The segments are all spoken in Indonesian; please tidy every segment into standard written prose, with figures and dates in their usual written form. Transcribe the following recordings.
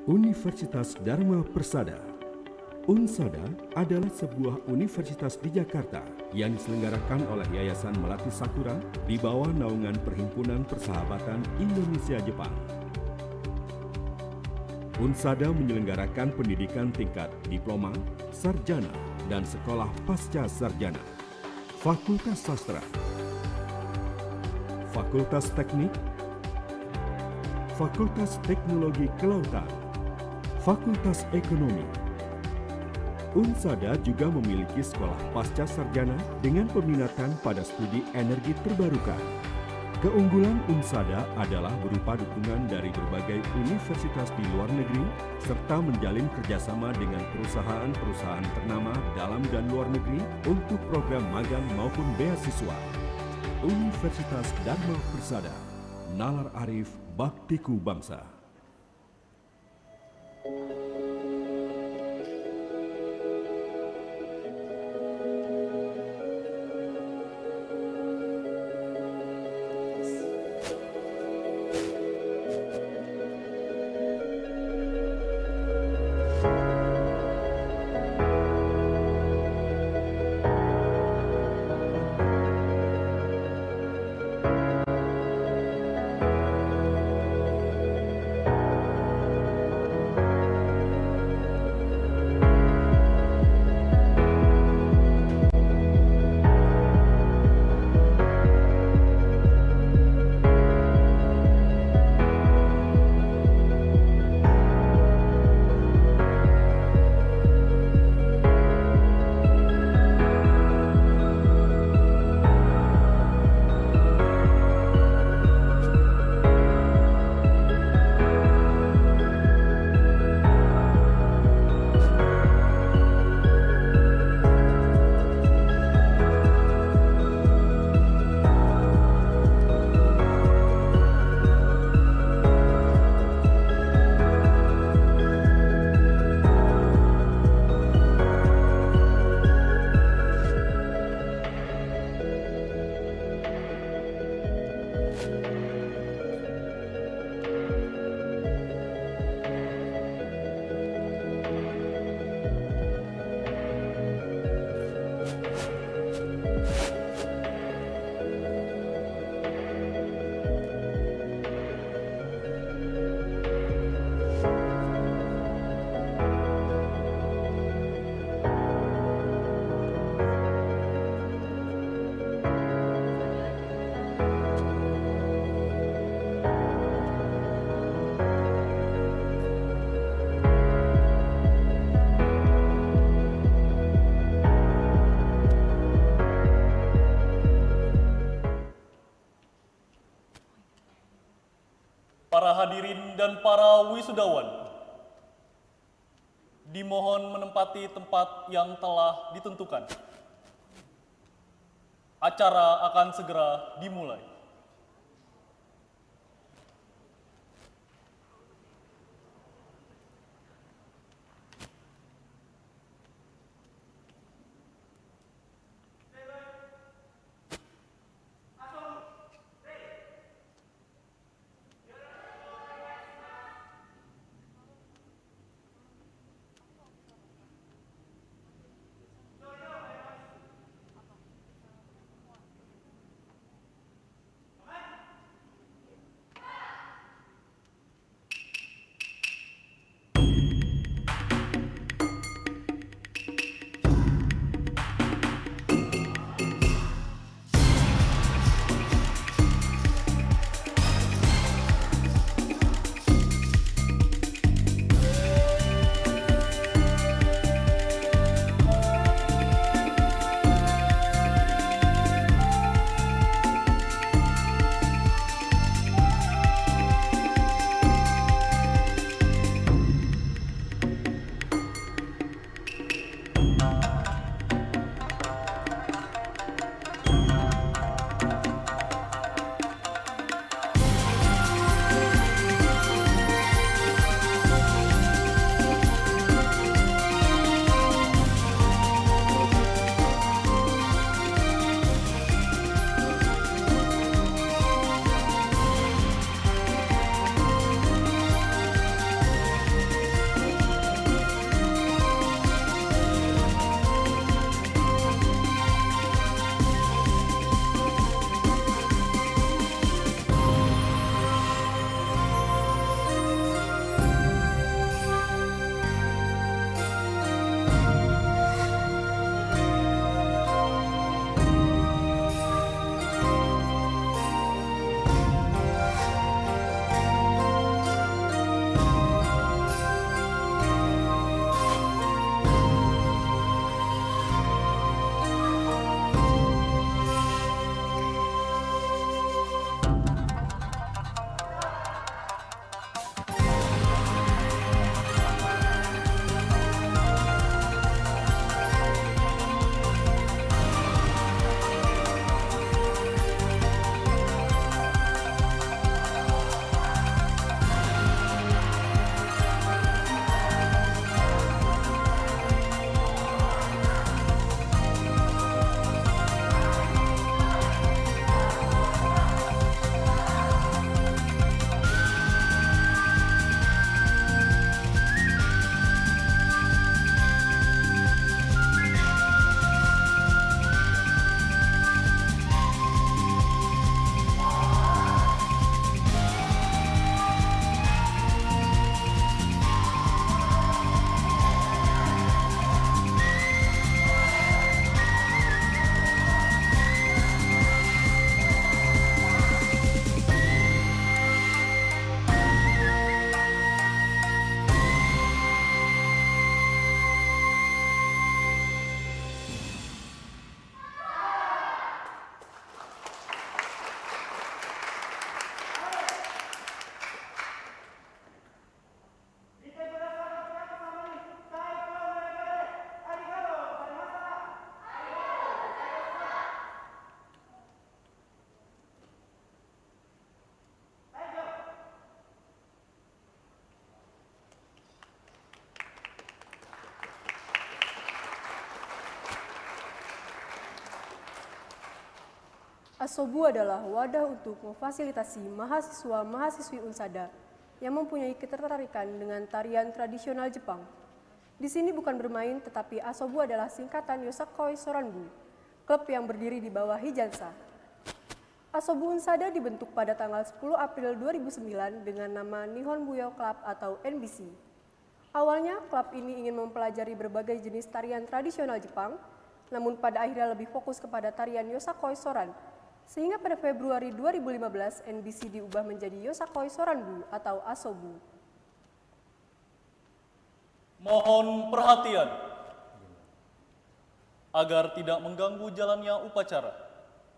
Universitas Dharma Persada. Unsada adalah sebuah universitas di Jakarta yang diselenggarakan oleh Yayasan Melati Sakura di bawah naungan Perhimpunan Persahabatan Indonesia-Jepang. Unsada menyelenggarakan pendidikan tingkat diploma, sarjana, dan sekolah pasca sarjana. Fakultas Sastra, Fakultas Teknik, Fakultas Teknologi Kelautan, Fakultas Ekonomi. Unsada juga memiliki sekolah pasca sarjana dengan peminatan pada studi energi terbarukan. Keunggulan Unsada adalah berupa dukungan dari berbagai universitas di luar negeri serta menjalin kerjasama dengan perusahaan-perusahaan ternama dalam dan luar negeri untuk program magang maupun beasiswa. Universitas Dharma Persada, Nalar Arif Baktiku Bangsa. Para hadirin dan para wisudawan, dimohon menempati tempat yang telah ditentukan. Acara akan segera dimulai. Asobu adalah wadah untuk memfasilitasi mahasiswa-mahasiswi Unsada yang mempunyai ketertarikan dengan tarian tradisional Jepang. Di sini bukan bermain, tetapi Asobu adalah singkatan Yosakoi Soranbu, klub yang berdiri di bawah Hijansa. Asobu Unsada dibentuk pada tanggal 10 April 2009 dengan nama Nihon Buyo Club atau NBC. Awalnya, klub ini ingin mempelajari berbagai jenis tarian tradisional Jepang, namun pada akhirnya lebih fokus kepada tarian Yosakoi Soran, sehingga pada Februari 2015 NBC diubah menjadi Yosakoi Soranbu atau Asobu. Mohon perhatian agar tidak mengganggu jalannya upacara,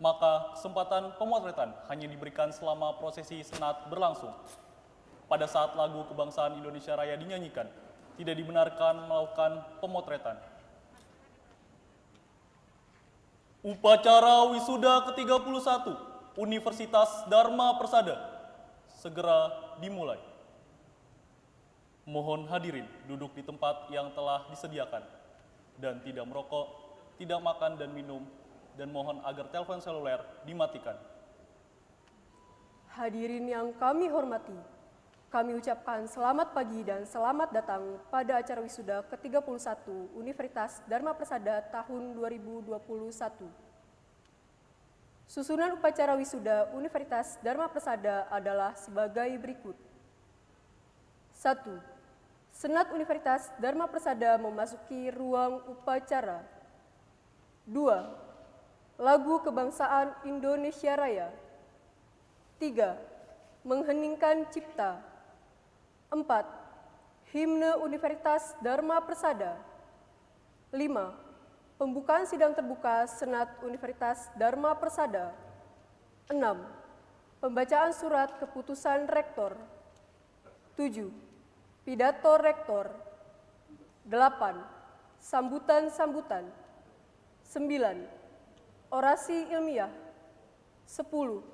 maka kesempatan pemotretan hanya diberikan selama prosesi senat berlangsung. Pada saat lagu kebangsaan Indonesia Raya dinyanyikan, tidak dibenarkan melakukan pemotretan. Upacara wisuda ke-31 Universitas Dharma Persada segera dimulai. Mohon hadirin duduk di tempat yang telah disediakan dan tidak merokok, tidak makan dan minum, dan mohon agar telepon seluler dimatikan. Hadirin yang kami hormati, kami ucapkan selamat pagi dan selamat datang pada acara wisuda ke-31 Universitas Dharma Persada tahun 2021. Susunan upacara wisuda Universitas Dharma Persada adalah sebagai berikut. 1. Senat Universitas Dharma Persada memasuki ruang upacara. 2. Lagu Kebangsaan Indonesia Raya. 3. Mengheningkan cipta. 4. Himne Universitas Dharma Persada. 5. Pembukaan sidang terbuka Senat Universitas Dharma Persada. 6. Pembacaan surat keputusan rektor. 7. Pidato rektor. 8. Sambutan-sambutan. 9. Orasi ilmiah. 10.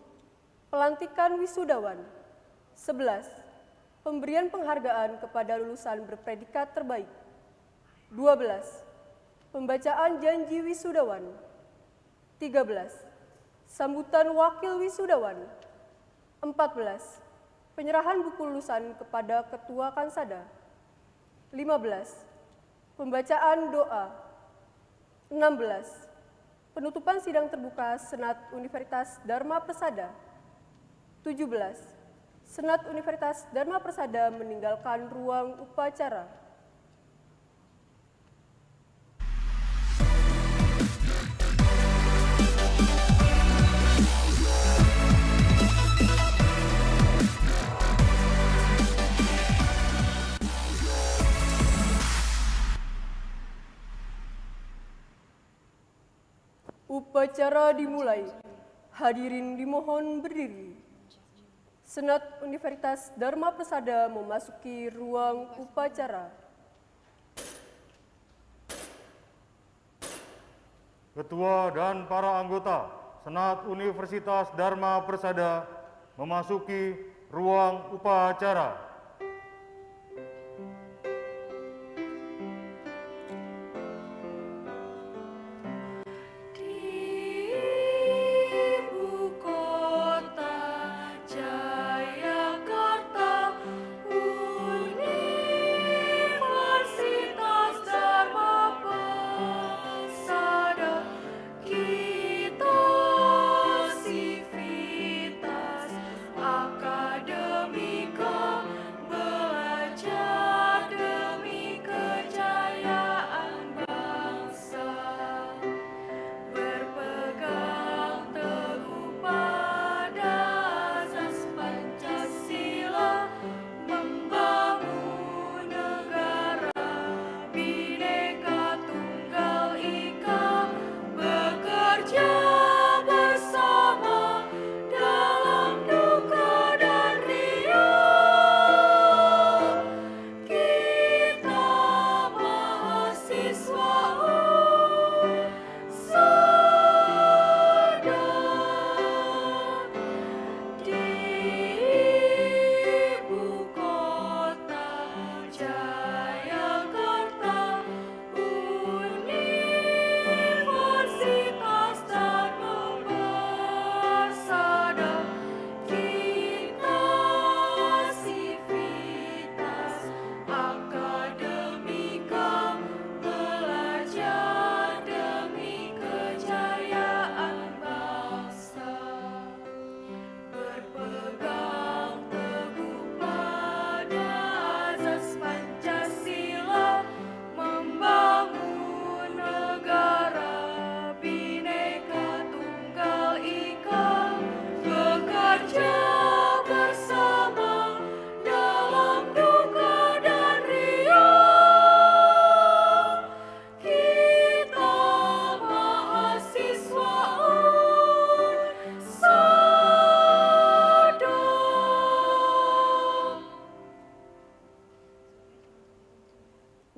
Pelantikan wisudawan. 11. Pemberian penghargaan kepada lulusan berpredikat terbaik. 12. Pembacaan janji wisudawan. 13. Sambutan wakil wisudawan. 14. Penyerahan buku lulusan kepada Ketua Kansada. 15. Pembacaan doa. 16. Penutupan sidang terbuka Senat Universitas Dharma Persada. 17. Senat Universitas Dharma Persada meninggalkan ruang upacara. Upacara dimulai. Hadirin dimohon berdiri. Senat Universitas Dharma Persada memasuki ruang upacara. Ketua dan para anggota Senat Universitas Dharma Persada memasuki ruang upacara.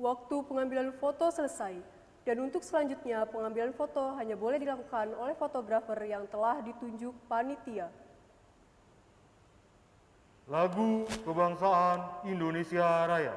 Waktu pengambilan foto selesai, dan untuk selanjutnya pengambilan foto hanya boleh dilakukan oleh fotografer yang telah ditunjuk panitia. Lagu Kebangsaan Indonesia Raya.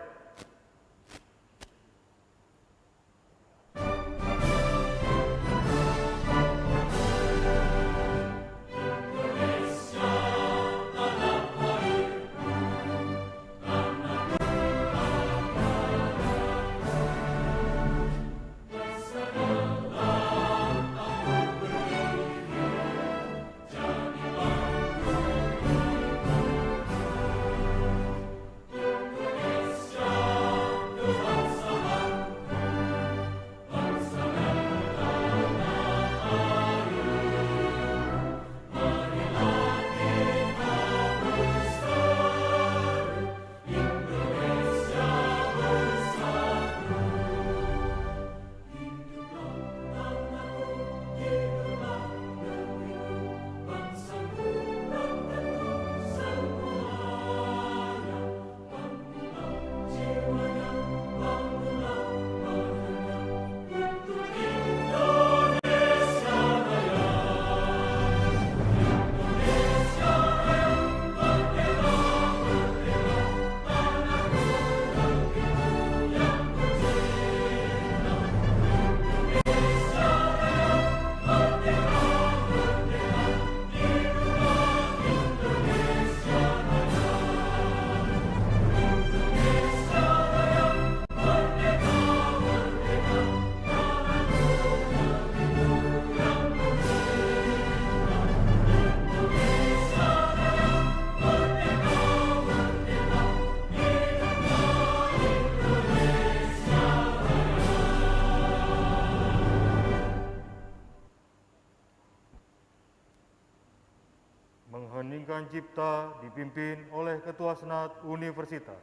Mengheningkan Cipta dipimpin oleh Ketua Senat Universitas.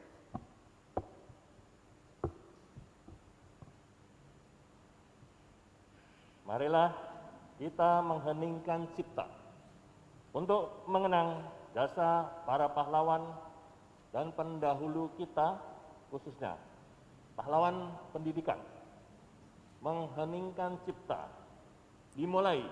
Marilah kita mengheningkan cipta untuk mengenang jasa para pahlawan dan pendahulu kita, khususnya pahlawan pendidikan. Mengheningkan cipta dimulai.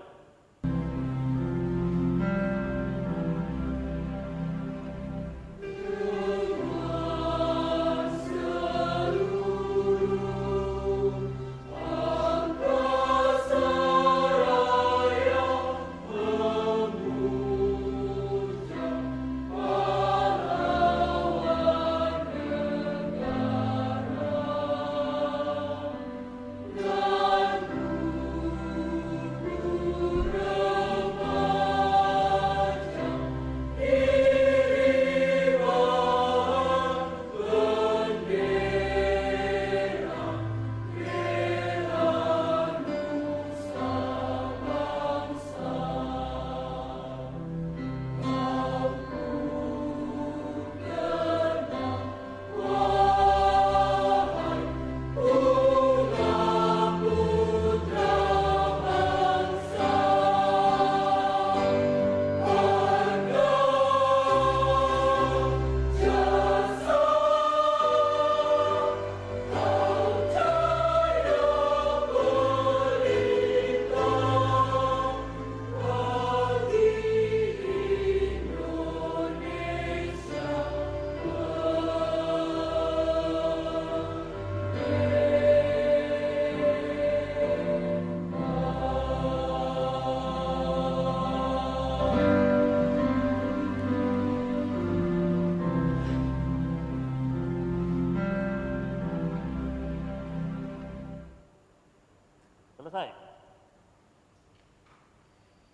Selesai.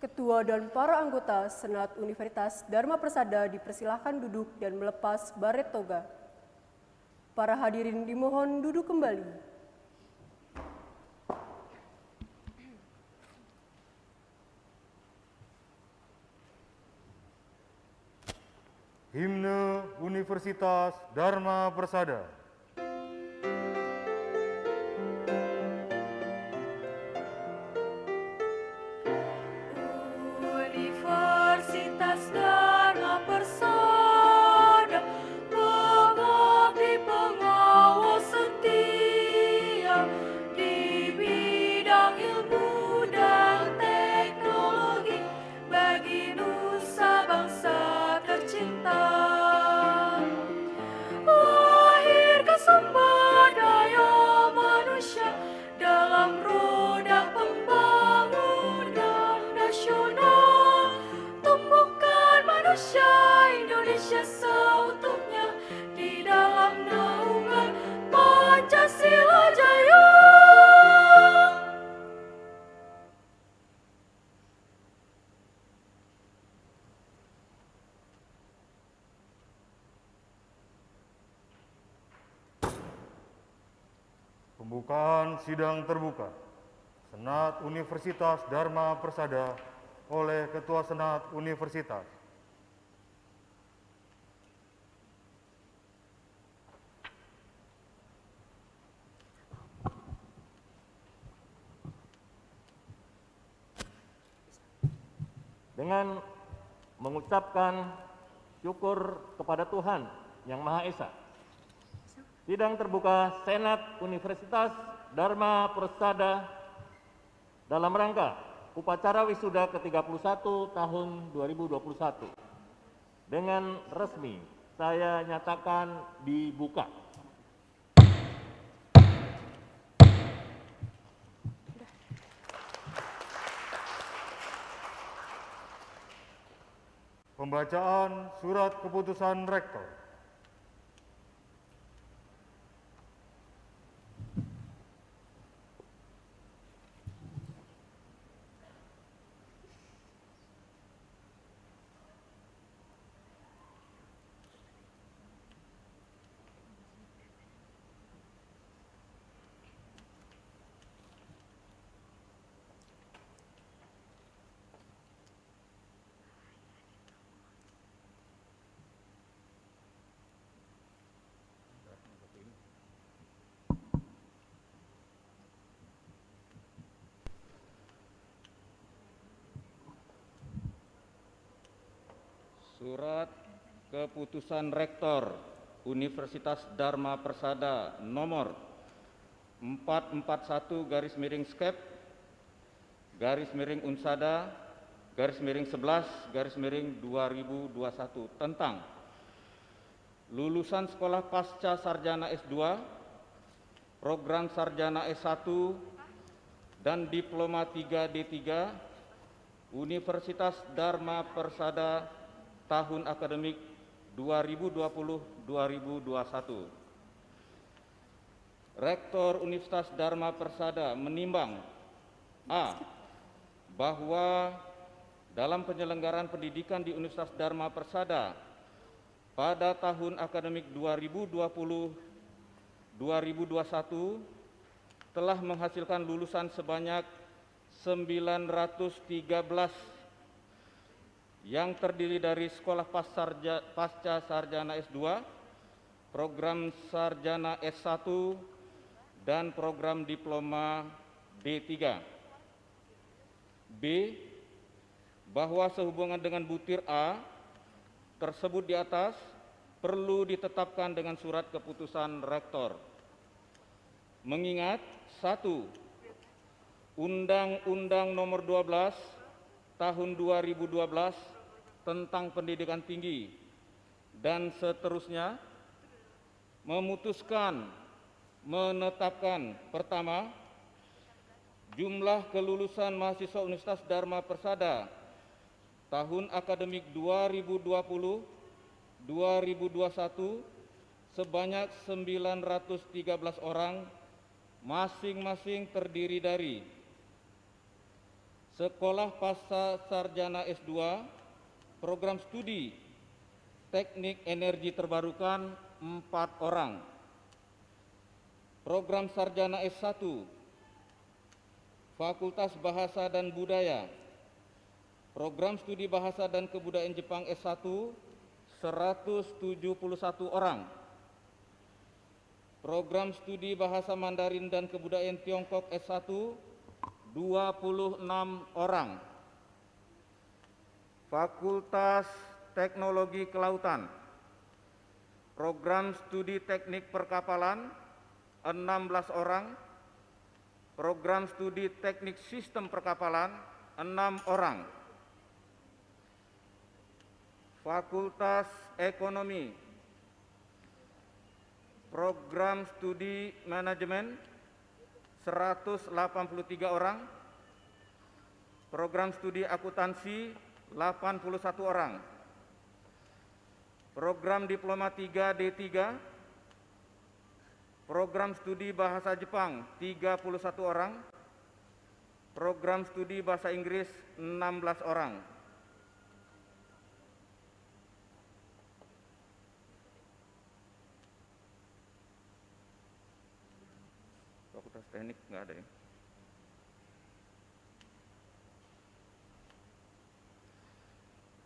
Ketua dan para anggota Senat Universitas Dharma Persada dipersilahkan duduk dan melepas baret toga. Para hadirin dimohon duduk kembali. Himne Universitas Dharma Persada. Universitas Dharma Persada, pengabdi pengawas setia. Indonesia, Indonesia seutuhnya di dalam naungan Pancasila Jaya. Pembukaan sidang terbuka Senat Universitas Dharma Persada oleh Ketua Senat Universitas. Dengan mengucapkan syukur kepada Tuhan Yang Maha Esa, sidang terbuka Senat Universitas Dharma Persada dalam rangka upacara wisuda ke-31 tahun 2021 dengan resmi saya nyatakan dibuka. Pembacaan surat keputusan Rektor. Surat Keputusan Rektor Universitas Dharma Persada nomor 441-Unsada-11-2021 tentang lulusan sekolah pasca sarjana S2, program sarjana S1 dan diploma 3D3 Universitas Dharma Persada tahun akademik 2020-2021. Rektor Universitas Dharma Persada menimbang A. Bahwa dalam penyelenggaraan pendidikan di Universitas Dharma Persada pada tahun akademik 2020-2021 telah menghasilkan lulusan sebanyak 913 yang terdiri dari sekolah pasca sarjana S2, program sarjana S1, dan program diploma D3. B. Bahwa sehubungan dengan butir A tersebut di atas perlu ditetapkan dengan surat keputusan Rektor. Mengingat 1. Undang-Undang Nomor 12 Tahun 2012 tentang pendidikan tinggi dan seterusnya memutuskan menetapkan pertama, jumlah kelulusan mahasiswa Universitas Dharma Persada tahun akademik 2020-2021 sebanyak 913 orang, masing-masing terdiri dari sekolah pasca sarjana S2, program studi teknik energi terbarukan 4 orang, program sarjana S1, Fakultas Bahasa dan Budaya, program studi Bahasa dan Kebudayaan Jepang S1 171 orang, program studi Bahasa Mandarin dan Kebudayaan Tiongkok S1 26 orang, Fakultas Teknologi Kelautan, program studi Teknik Perkapalan 16 orang, program studi Teknik Sistem Perkapalan 6 orang, Fakultas Ekonomi, program studi Manajemen 183 orang, program studi Akuntansi 81 orang, Program Diploma 3 D3, Program Studi Bahasa Jepang 31 orang, Program Studi Bahasa Inggris 16 orang. Fakultas Teknik nggak ada ya.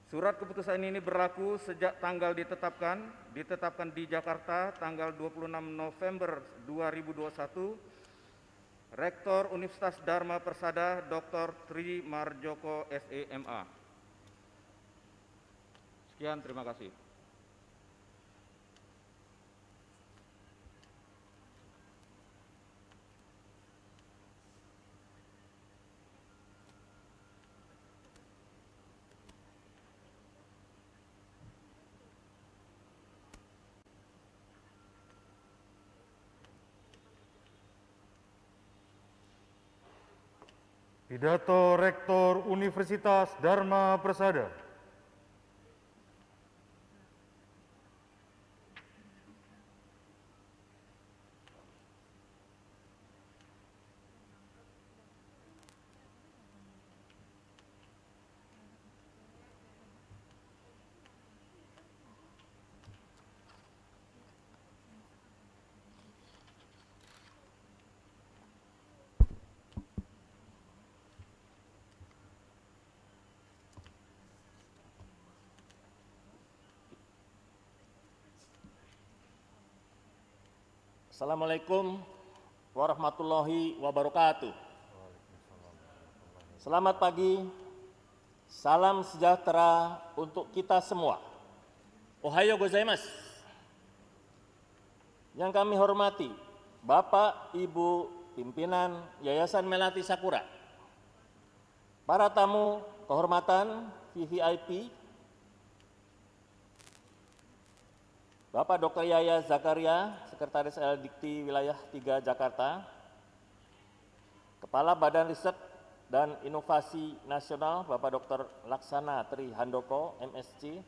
Surat keputusan ini berlaku sejak tanggal ditetapkan di Jakarta tanggal 26 November 2021. Rektor Universitas Dharma Persada Dr. Tri Marjoko SEMA. Sekian, terima kasih. Pidato Rektor Universitas Dharma Persada. Assalamualaikum warahmatullahi wabarakatuh. Selamat pagi, salam sejahtera untuk kita semua. Ohayo gozaimasu. Yang kami hormati, Bapak, Ibu, pimpinan Yayasan Melati Sakura, para tamu kehormatan VVIP, Bapak Dr. Yaya Zakaria, Sekretaris LL Dikti Wilayah 3 Jakarta, Kepala Badan Riset dan Inovasi Nasional Bapak Dr. Laksana Tri Handoko, MSc,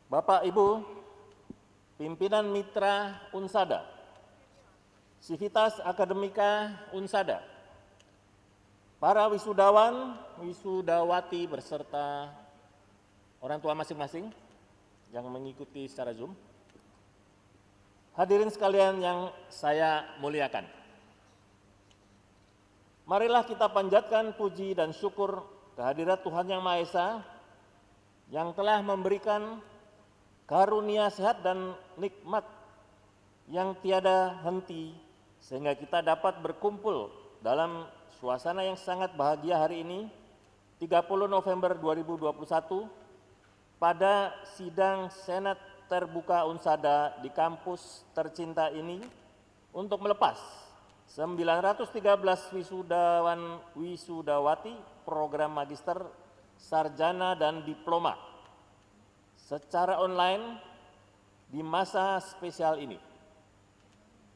Bapak Ibu, pimpinan mitra Unsada, Sivitas Akademika Unsada, para wisudawan, wisudawati beserta orang tua masing-masing yang mengikuti secara Zoom. Hadirin sekalian yang saya muliakan. Marilah kita panjatkan puji dan syukur kehadirat Tuhan Yang Maha Esa yang telah memberikan karunia sehat dan nikmat yang tiada henti sehingga kita dapat berkumpul dalam suasana yang sangat bahagia hari ini, 30 November 2021, pada sidang Senat Terbuka Unsada di kampus tercinta ini untuk melepas 913 wisudawan wisudawati program magister, sarjana, dan diploma secara online di masa spesial ini.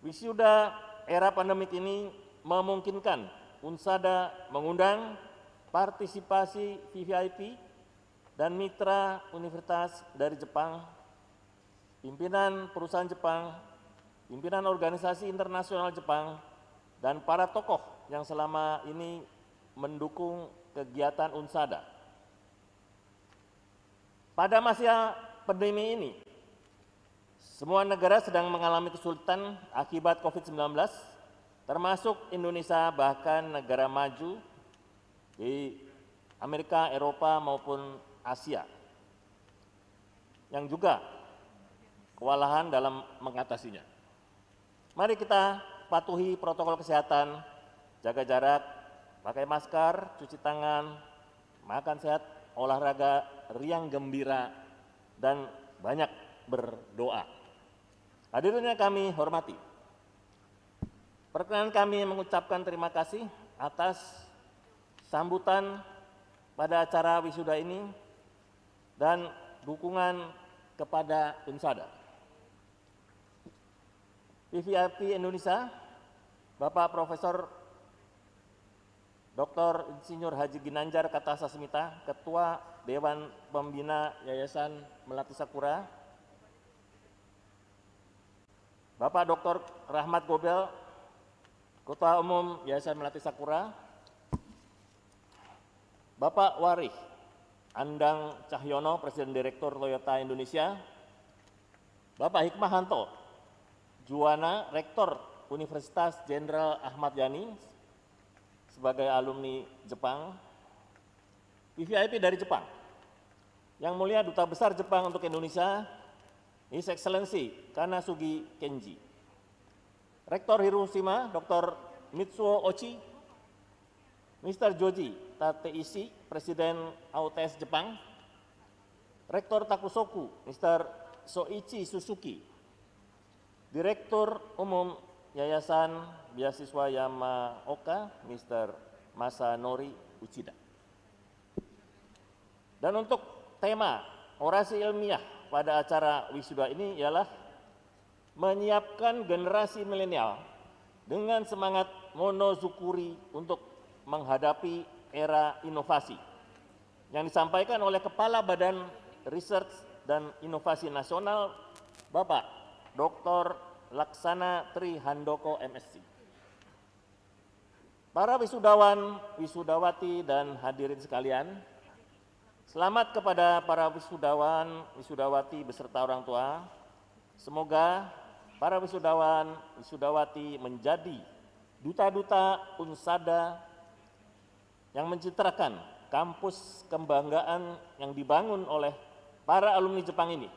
Wisuda era pandemik ini memungkinkan Unsada mengundang partisipasi VVIP dan mitra universitas dari Jepang, pimpinan perusahaan Jepang, pimpinan organisasi internasional Jepang, dan para tokoh yang selama ini mendukung kegiatan Unsada. Pada masa pandemi ini, semua negara sedang mengalami kesulitan akibat COVID-19, termasuk Indonesia, bahkan negara maju di Amerika, Eropa, maupun Asia, yang juga kewalahan dalam mengatasinya. Mari kita patuhi protokol kesehatan, jaga jarak, pakai masker, cuci tangan, makan sehat, olahraga, riang gembira, dan banyak berdoa. Hadirin yang kami hormati, perkenan kami mengucapkan terima kasih atas sambutan pada acara wisuda ini dan dukungan kepada Unsada. VVIP Indonesia, Bapak Profesor Dr. Insinyur Haji Ginanjar Kartasasmita, Ketua Dewan Pembina Yayasan Melati Sakura, Bapak Dr. Rahmat Gobel, Ketua Umum Yayasan Melati Sakura, Bapak Warih Andang Cahyono, Presiden Direktur Toyota Indonesia, Bapak Hikmahanto Juwana, Rektor Universitas Jenderal Ahmad Yani, sebagai alumni Jepang, VVIP dari Jepang, Yang Mulia Duta Besar Jepang untuk Indonesia, His Excellency Kanasugi Kenji, Rektor Hiroshima Dr. Mitsuo Ochi, Mr. Joji Tateishi, Presiden AUTS Jepang, Rektor Takusoku Mr. Soichi Suzuki, Direktur Umum Yayasan Beasiswa Yamaoka Mr. Masanori Uchida. Dan untuk tema orasi ilmiah pada acara wisuda ini ialah menyiapkan generasi milenial dengan semangat monozukuri untuk menghadapi era inovasi, yang disampaikan oleh Kepala Badan Research dan Inovasi Nasional, Bapak Dr. Laksana Tri Handoko MSc. Para wisudawan, wisudawati, dan hadirin sekalian, selamat kepada para wisudawan, wisudawati beserta orang tua. Semoga para wisudawan, wisudawati menjadi duta-duta Unsada yang mencitrakan kampus kebanggaan yang dibangun oleh para alumni Jepang ini.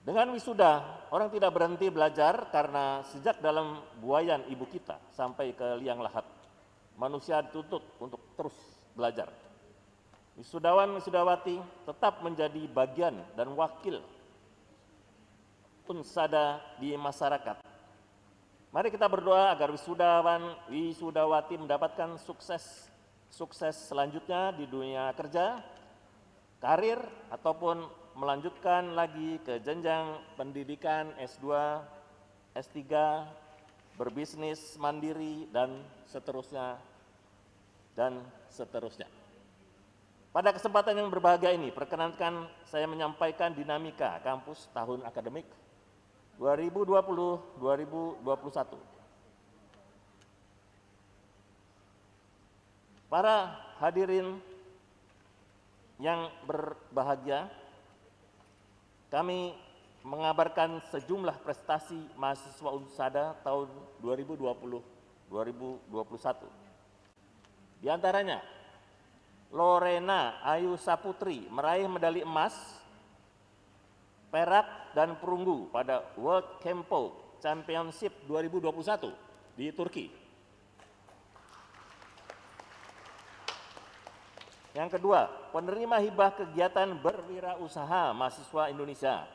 Dengan wisuda, orang tidak berhenti belajar karena sejak dalam buayan ibu kita sampai ke liang lahat, manusia dituntut untuk terus belajar. Wisudawan, wisudawati tetap menjadi bagian dan wakil Unsada di masyarakat. Mari kita berdoa agar wisudawan, wisudawati mendapatkan sukses selanjutnya di dunia kerja, karir, ataupun melanjutkan lagi ke jenjang pendidikan S2, S3, berbisnis mandiri, dan seterusnya, Pada kesempatan yang berbahagia ini, perkenankan saya menyampaikan dinamika kampus tahun akademik 2020-2021. Para hadirin yang berbahagia, kami mengabarkan sejumlah prestasi mahasiswa Unsada tahun 2020-2021. Di antaranya, Lorena Ayu Saputri meraih medali emas, perak, dan perunggu pada World Kempo Championship 2021 di Turki. Yang kedua, penerima hibah kegiatan berwirausaha mahasiswa Indonesia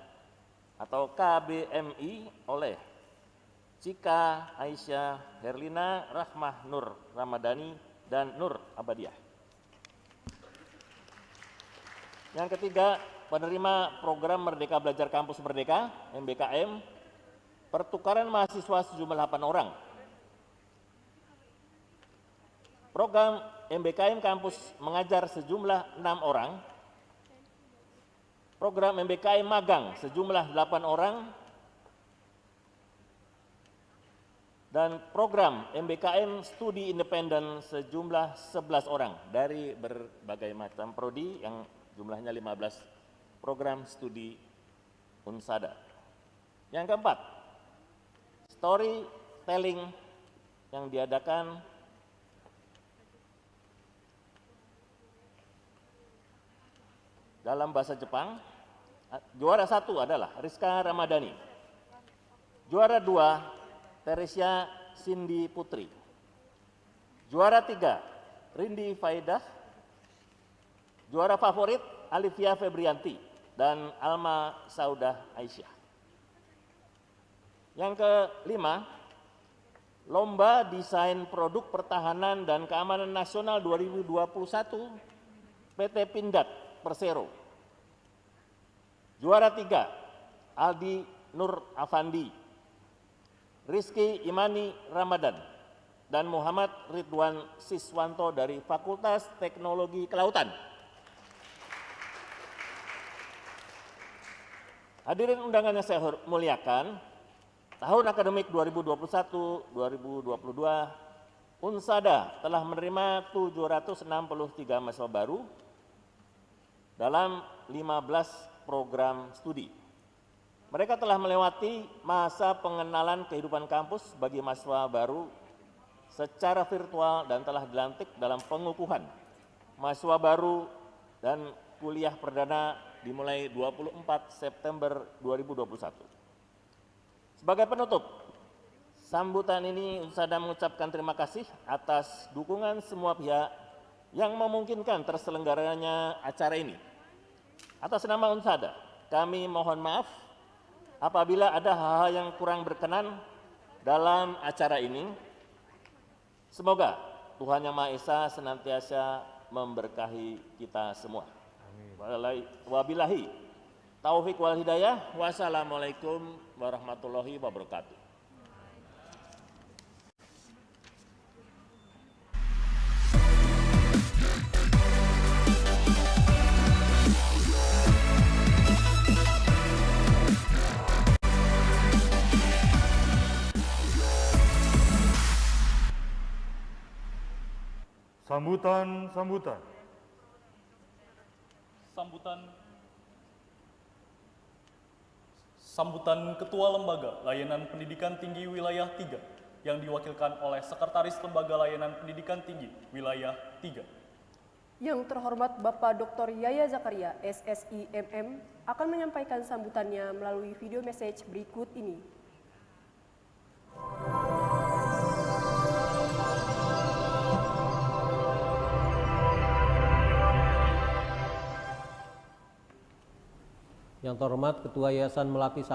atau KBMI oleh Cika Aisyah Herlina, Rahmah Nur Ramadhani, dan Nur Abadiah. Yang ketiga, penerima program Merdeka Belajar Kampus Merdeka, MBKM, pertukaran mahasiswa sejumlah 8 orang. Program MBKM Kampus mengajar sejumlah 6 orang. Program MBKM Magang sejumlah 8 orang. Dan program MBKM Studi Independen sejumlah 11 orang dari berbagai macam prodi yang jumlahnya 15 program studi Unsada. Yang keempat, storytelling yang diadakan dalam bahasa Jepang. Juara 1 adalah Rizka Ramadhani. Juara 2, Teresia Cindy Putri. Juara 3, Rindi Faidah. Juara favorit, Alivia Febrianti dan Alma Saudah Aisyah. Yang kelima, Lomba Desain Produk Pertahanan dan Keamanan Nasional 2021 PT Pindad Persero. Juara 3, Aldi Nur Afandi, Rizky Imani Ramadan, dan Muhammad Ridwan Siswanto dari Fakultas Teknologi Kelautan. Hadirin undangan yang saya muliakan, tahun akademik 2021-2022 Unsada telah menerima 763 mahasiswa baru dalam 15 program studi. Mereka telah melewati masa pengenalan kehidupan kampus bagi mahasiswa baru secara virtual dan telah dilantik dalam pengukuhan mahasiswa baru dan kuliah perdana dimulai 24 September 2021. Sebagai penutup, sambutan ini Unsada mengucapkan terima kasih atas dukungan semua pihak yang memungkinkan terselenggaranya acara ini. Atas nama Unsada, kami mohon maaf apabila ada hal-hal yang kurang berkenan dalam acara ini. Semoga Tuhan Yang Maha Esa senantiasa memberkahi kita semua. Wabillahi taufik wal hidayah. Wassalamualaikum warahmatullahi wabarakatuh. Sambutan. Sambutan Ketua Lembaga Layanan Pendidikan Tinggi Wilayah 3 yang diwakilkan oleh Sekretaris Lembaga Layanan Pendidikan Tinggi Wilayah 3. Yang terhormat Bapak Dr. Yaya Zakaria, SSI MM, akan menyampaikan sambutannya melalui video message berikut ini. Yang terhormat Ketua Yayasan Melati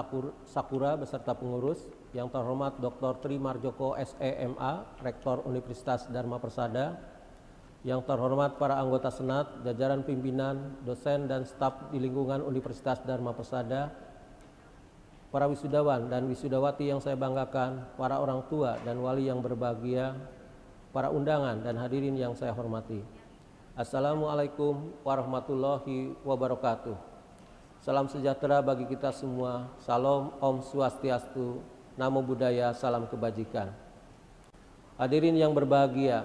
Sakura beserta pengurus, yang terhormat Dr. Tri Marjoko SEMA, Rektor Universitas Dharma Persada, yang terhormat para anggota Senat, jajaran pimpinan, dosen dan staf di lingkungan Universitas Dharma Persada, para wisudawan dan wisudawati yang saya banggakan, para orang tua dan wali yang berbahagia, para undangan dan hadirin yang saya hormati. Assalamualaikum warahmatullahi wabarakatuh. Salam sejahtera bagi kita semua. Salam Om Swastiastu, Namo Buddhaya, salam kebajikan. Hadirin yang berbahagia,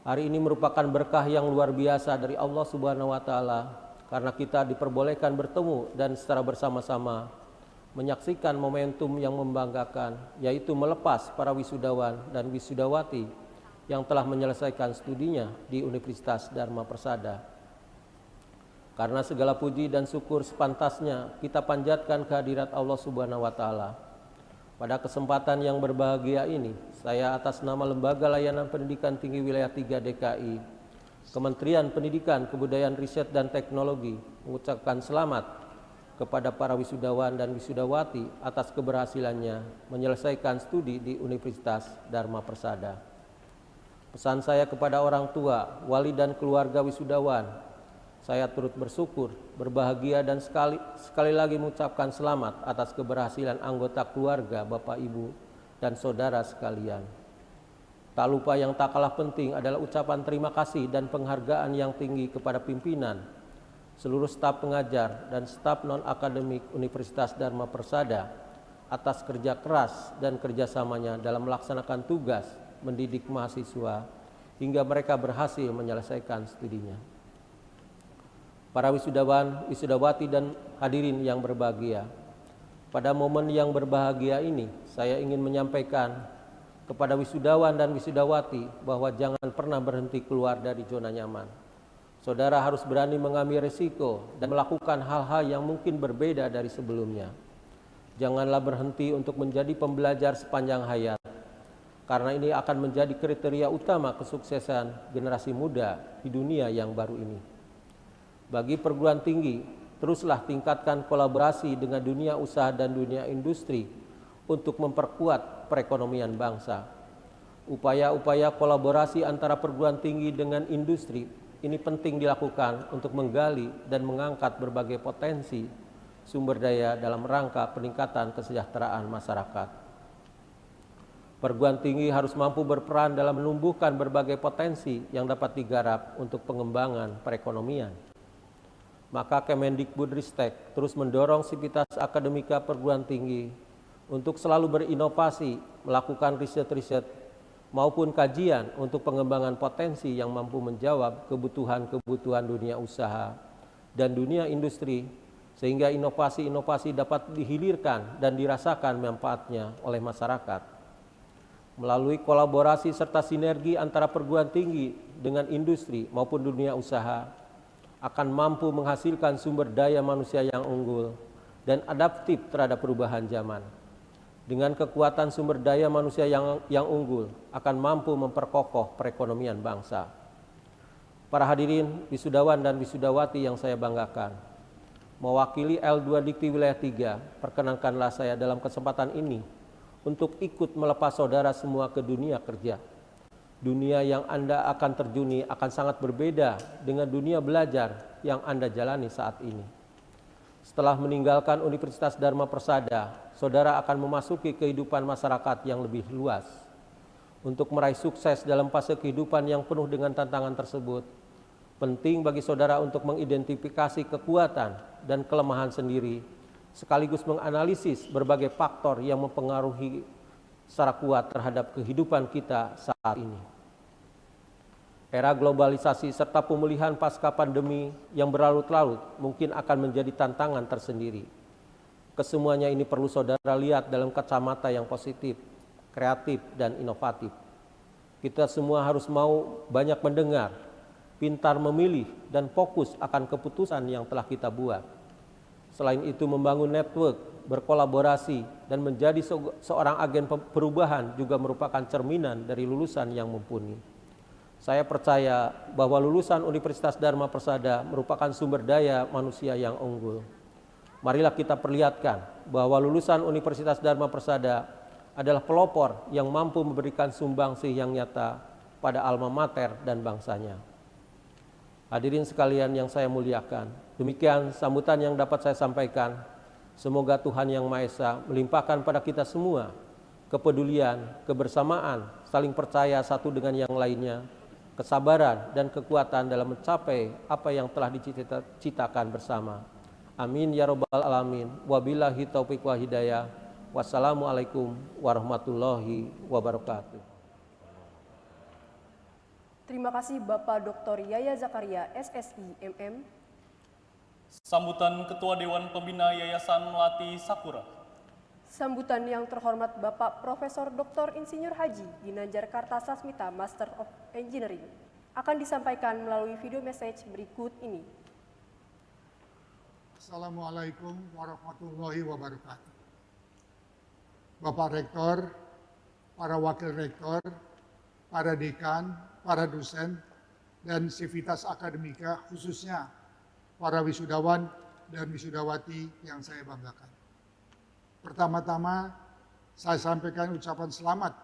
hari ini merupakan berkah yang luar biasa dari Allah Subhanahu wa Ta'ala karena kita diperbolehkan bertemu dan secara bersama-sama menyaksikan momentum yang membanggakan, yaitu melepas para wisudawan dan wisudawati yang telah menyelesaikan studinya di Universitas Dharma Persada. Karena segala puji dan syukur sepantasnya kita panjatkan kehadirat Allah Subhanahu wa Ta'ala. Pada kesempatan yang berbahagia ini, saya atas nama Lembaga Layanan Pendidikan Tinggi Wilayah 3 DKI, Kementerian Pendidikan, Kebudayaan, Riset dan Teknologi mengucapkan selamat kepada para wisudawan dan wisudawati atas keberhasilannya menyelesaikan studi di Universitas Dharma Persada. Pesan saya kepada orang tua, wali dan keluarga wisudawan, saya turut bersyukur, berbahagia dan sekali lagi mengucapkan selamat atas keberhasilan anggota keluarga, Bapak, Ibu, dan saudara sekalian. Tak lupa yang tak kalah penting adalah ucapan terima kasih dan penghargaan yang tinggi kepada pimpinan, seluruh staf pengajar, dan staf non-akademik Universitas Dharma Persada atas kerja keras dan kerjasamanya dalam melaksanakan tugas mendidik mahasiswa hingga mereka berhasil menyelesaikan studinya. Para wisudawan, wisudawati dan hadirin yang berbahagia, pada momen yang berbahagia ini saya ingin menyampaikan kepada wisudawan dan wisudawati bahwa jangan pernah berhenti keluar dari zona nyaman. Saudara harus berani mengambil risiko dan melakukan hal-hal yang mungkin berbeda dari sebelumnya. Janganlah berhenti untuk menjadi pembelajar sepanjang hayat, karena ini akan menjadi kriteria utama kesuksesan generasi muda di dunia yang baru ini. Bagi perguruan tinggi, teruslah tingkatkan kolaborasi dengan dunia usaha dan dunia industri untuk memperkuat perekonomian bangsa. Upaya-upaya kolaborasi antara perguruan tinggi dengan industri ini penting dilakukan untuk menggali dan mengangkat berbagai potensi sumber daya dalam rangka peningkatan kesejahteraan masyarakat. Perguruan tinggi harus mampu berperan dalam menumbuhkan berbagai potensi yang dapat digarap untuk pengembangan perekonomian. maka Kemendikbudristek terus mendorong sivitas akademika perguruan tinggi untuk selalu berinovasi, melakukan riset-riset maupun kajian untuk pengembangan potensi yang mampu menjawab kebutuhan-kebutuhan dunia usaha dan dunia industri, sehingga inovasi-inovasi dapat dihilirkan dan dirasakan manfaatnya oleh masyarakat. Melalui kolaborasi serta sinergi antara perguruan tinggi dengan industri maupun dunia usaha, akan mampu menghasilkan sumber daya manusia yang unggul dan adaptif terhadap perubahan zaman. Dengan kekuatan sumber daya manusia yang unggul, akan mampu memperkokoh perekonomian bangsa. Para hadirin, wisudawan dan wisudawati yang saya banggakan, mewakili L2 Dikti Wilayah 3, perkenankanlah saya dalam kesempatan ini untuk ikut melepas saudara semua ke dunia kerja. Dunia yang Anda akan terjuni akan sangat berbeda dengan dunia belajar yang Anda jalani saat ini. Setelah meninggalkan Universitas Dharma Persada, saudara akan memasuki kehidupan masyarakat yang lebih luas. Untuk meraih sukses dalam fase kehidupan yang penuh dengan tantangan tersebut, penting bagi saudara untuk mengidentifikasi kekuatan dan kelemahan sendiri, sekaligus menganalisis berbagai faktor yang mempengaruhi secara kuat terhadap kehidupan kita saat ini. Era globalisasi serta pemulihan pasca pandemi yang berlarut-larut mungkin akan menjadi tantangan tersendiri. Kesemuanya ini perlu saudara lihat dalam kacamata yang positif, kreatif, dan inovatif. Kita semua harus mau banyak mendengar, pintar memilih, dan fokus akan keputusan yang telah kita buat. Selain itu, membangun network, berkolaborasi, dan menjadi seorang agen perubahan juga merupakan cerminan dari lulusan yang mumpuni. Saya percaya bahwa lulusan Universitas Dharma Persada merupakan sumber daya manusia yang unggul. Marilah kita perlihatkan bahwa lulusan Universitas Dharma Persada adalah pelopor yang mampu memberikan sumbangsih yang nyata pada alma mater dan bangsanya. Hadirin sekalian yang saya muliakan, demikian sambutan yang dapat saya sampaikan. Semoga Tuhan Yang Maha Esa melimpahkan pada kita semua kepedulian, kebersamaan, saling percaya satu dengan yang lainnya, kesabaran dan kekuatan dalam mencapai apa yang telah diciptakan bersama. Amin ya robbal alamin. Wabillahi taufiq wa hidayah. Wassalamualaikum warahmatullahi wabarakatuh. Terima kasih Bapak Dr. Yaya Zakaria, SSI, MM. Sambutan Ketua Dewan Pembina Yayasan Melati Sakura. Sambutan yang terhormat Bapak Profesor Dr. Insinyur Haji Ginanjar Kartasasmita, Master of Engineering, akan disampaikan melalui video message berikut ini. Assalamualaikum warahmatullahi wabarakatuh. Bapak Rektor, para Wakil Rektor, para Dekan, para dosen, dan sivitas akademika, khususnya para wisudawan dan wisudawati yang saya banggakan. Pertama-tama, saya sampaikan ucapan selamat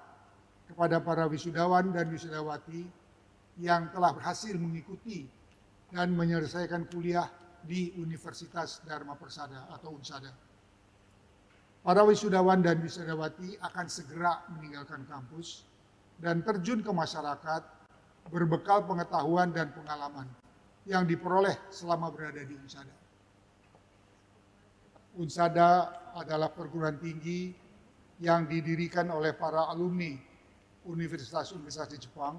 kepada para wisudawan dan wisudawati yang telah berhasil mengikuti dan menyelesaikan kuliah di Universitas Dharma Persada atau UNSADA. Para wisudawan dan wisudawati akan segera meninggalkan kampus dan terjun ke masyarakat berbekal pengetahuan dan pengalaman yang diperoleh selama berada di UNSADA. UNSADA adalah perguruan tinggi yang didirikan oleh para alumni universitas-universitas di Jepang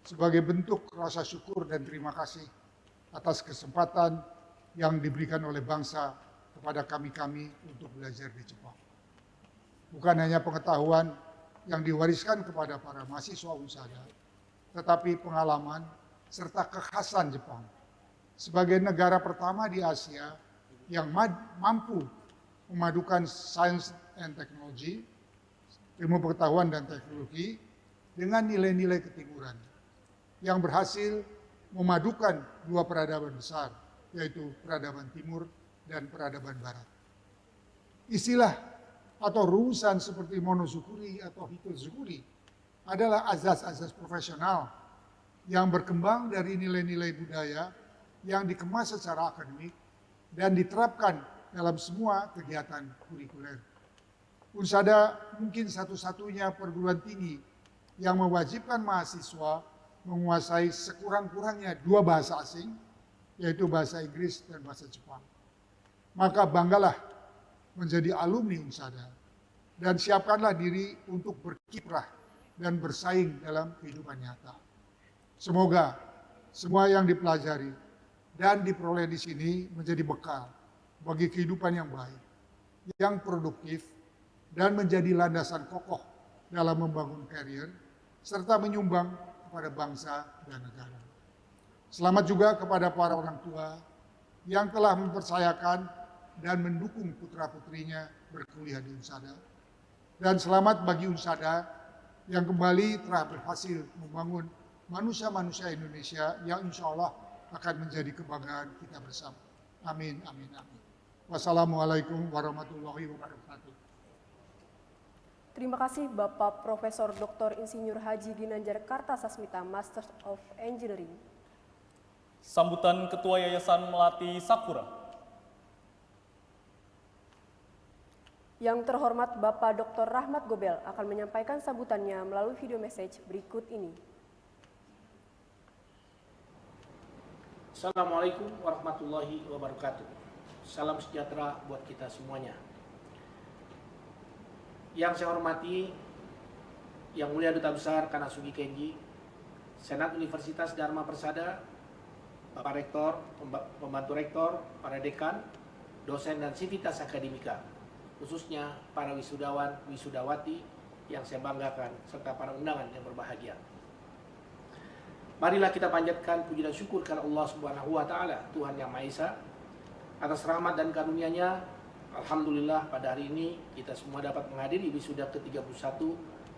sebagai bentuk rasa syukur dan terima kasih atas kesempatan yang diberikan oleh bangsa kepada kami-kami untuk belajar di Jepang. Bukan hanya pengetahuan yang diwariskan kepada para mahasiswa UNSADA, tetapi pengalaman serta kekhasan Jepang sebagai negara pertama di Asia yang mampu memadukan sains dan teknologi, ilmu pengetahuan dan teknologi dengan nilai-nilai ketimuran, yang berhasil memadukan dua peradaban besar, yaitu peradaban timur dan peradaban barat. Istilah atau rumusan seperti monosukuri atau hitozukuri adalah azas-azas profesional yang berkembang dari nilai-nilai budaya yang dikemas secara akademik dan diterapkan dalam semua kegiatan kurikuler. UNSADA mungkin satu-satunya perguruan tinggi yang mewajibkan mahasiswa menguasai sekurang-kurangnya 2 bahasa asing yaitu bahasa Inggris dan bahasa Jepang. Maka banggalah menjadi alumni Unsada dan siapkanlah diri untuk berkiprah dan bersaing dalam kehidupan nyata. Semoga semua yang dipelajari dan diperoleh di sini menjadi bekal bagi kehidupan yang baik, yang produktif, dan menjadi landasan kokoh dalam membangun karier, serta menyumbang kepada bangsa dan negara. Selamat juga kepada para orang tua yang telah mempercayakan dan mendukung putra-putrinya berkuliah di Unsada. Dan selamat bagi Unsada yang kembali telah berhasil membangun manusia-manusia Indonesia yang insya Allah akan menjadi kebanggaan kita bersama. Amin, amin, amin. Wassalamualaikum warahmatullahi wabarakatuh. Terima kasih Bapak Profesor Dr. Insinyur Haji Ginanjar Kartasasmita, Master of Engineering. Sambutan Ketua Yayasan Melati Sakura. Yang terhormat Bapak Dr. Rahmat Gobel akan menyampaikan sambutannya melalui video message berikut ini. Assalamualaikum warahmatullahi wabarakatuh. Salam sejahtera buat kita semuanya. Yang saya hormati, Yang Mulia Duta Besar Kanasugi Kenji, Senat Universitas Dharma Persada, Bapak Rektor, Pembantu Rektor, para dekan, dosen dan sivitas akademika, khususnya para wisudawan, wisudawati yang saya banggakan, serta para undangan yang berbahagia. Marilah kita panjatkan puji dan syukur kepada Allah Subhanahu wa Ta'ala, Tuhan Yang Maha Esa, atas rahmat dan karunia-Nya. Alhamdulillah pada hari ini kita semua dapat menghadiri wisuda ke-31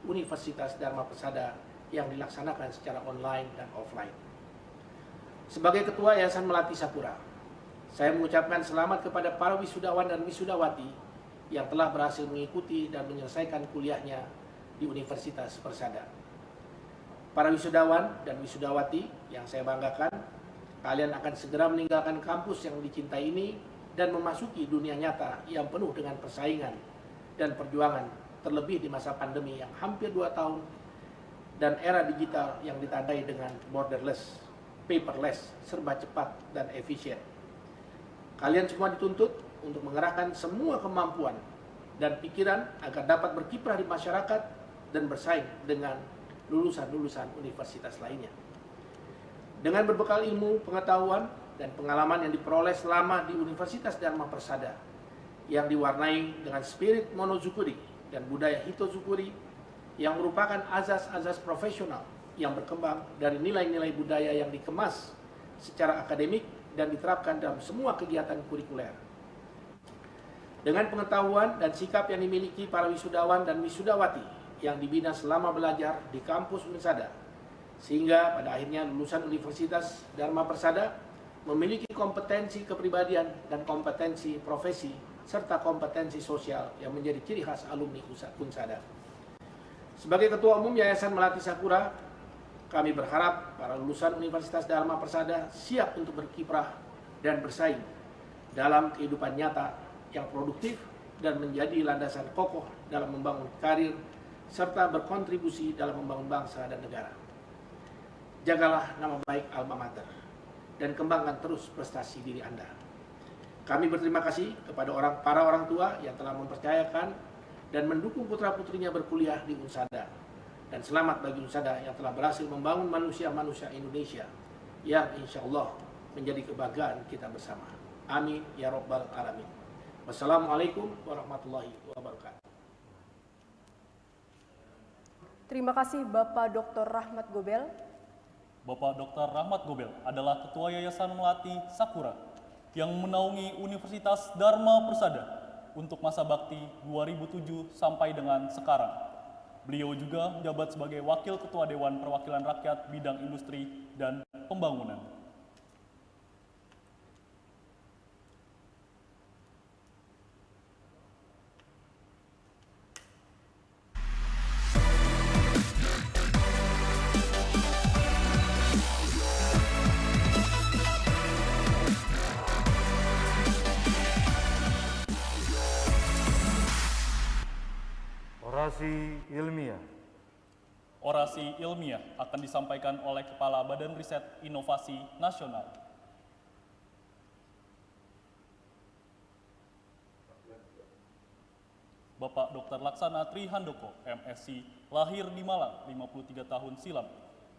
Universitas Dharma Persada yang dilaksanakan secara online dan offline. Sebagai Ketua Yayasan Melati Sakura, saya mengucapkan selamat kepada para wisudawan dan wisudawati yang telah berhasil mengikuti dan menyelesaikan kuliahnya di Universitas Persada. Para wisudawan dan wisudawati yang saya banggakan, kalian akan segera meninggalkan kampus yang dicintai ini dan memasuki dunia nyata yang penuh dengan persaingan dan perjuangan, terlebih di masa pandemi yang hampir 2 tahun dan era digital yang ditandai dengan borderless, paperless, serba cepat dan efisien. Kalian semua dituntut untuk mengerahkan semua kemampuan dan pikiran agar dapat berkiprah di masyarakat dan bersaing dengan lulusan-lulusan universitas lainnya. Dengan berbekal ilmu, pengetahuan, dan pengalaman yang diperoleh selama di Universitas Dharma Persada yang diwarnai dengan spirit monozukuri dan budaya hitozukuri yang merupakan azas-azas profesional yang berkembang dari nilai-nilai budaya yang dikemas secara akademik dan diterapkan dalam semua kegiatan kurikuler. Dengan pengetahuan dan sikap yang dimiliki para wisudawan dan wisudawati yang dibina selama belajar di kampus Unsada, sehingga pada akhirnya lulusan Universitas Dharma Persada memiliki kompetensi kepribadian dan kompetensi profesi serta kompetensi sosial yang menjadi ciri khas alumni Unsada. Sebagai Ketua Umum Yayasan Melati Sakura, kami berharap para lulusan Universitas Dharma Persada siap untuk berkiprah dan bersaing dalam kehidupan nyata yang produktif dan menjadi landasan kokoh dalam membangun karir serta berkontribusi dalam membangun bangsa dan negara. Jagalah nama baik alma mater dan kembangkan terus prestasi diri Anda. Kami berterima kasih kepada para orang tua yang telah mempercayakan dan mendukung putra-putrinya berkuliah di Unsada. Dan selamat bagi Unsada yang telah berhasil membangun manusia-manusia Indonesia yang insya Allah menjadi kebanggaan kita bersama. Amin ya Rabbal Alamin. Wassalamualaikum warahmatullahi wabarakatuh. Terima kasih Bapak Dr. Rahmat Gobel. Bapak Dr. Rahmat Gobel adalah Ketua Yayasan Melati Sakura yang menaungi Universitas Dharma Persada untuk masa bakti 2007 sampai dengan sekarang. Beliau juga menjabat sebagai Wakil Ketua Dewan Perwakilan Rakyat Bidang Industri dan Pembangunan. Orasi ilmiah. Orasi ilmiah akan disampaikan oleh Kepala Badan Riset Inovasi Nasional. Bapak Dr. Laksana Trihandoko, MSc, lahir di Malang 53 tahun silam,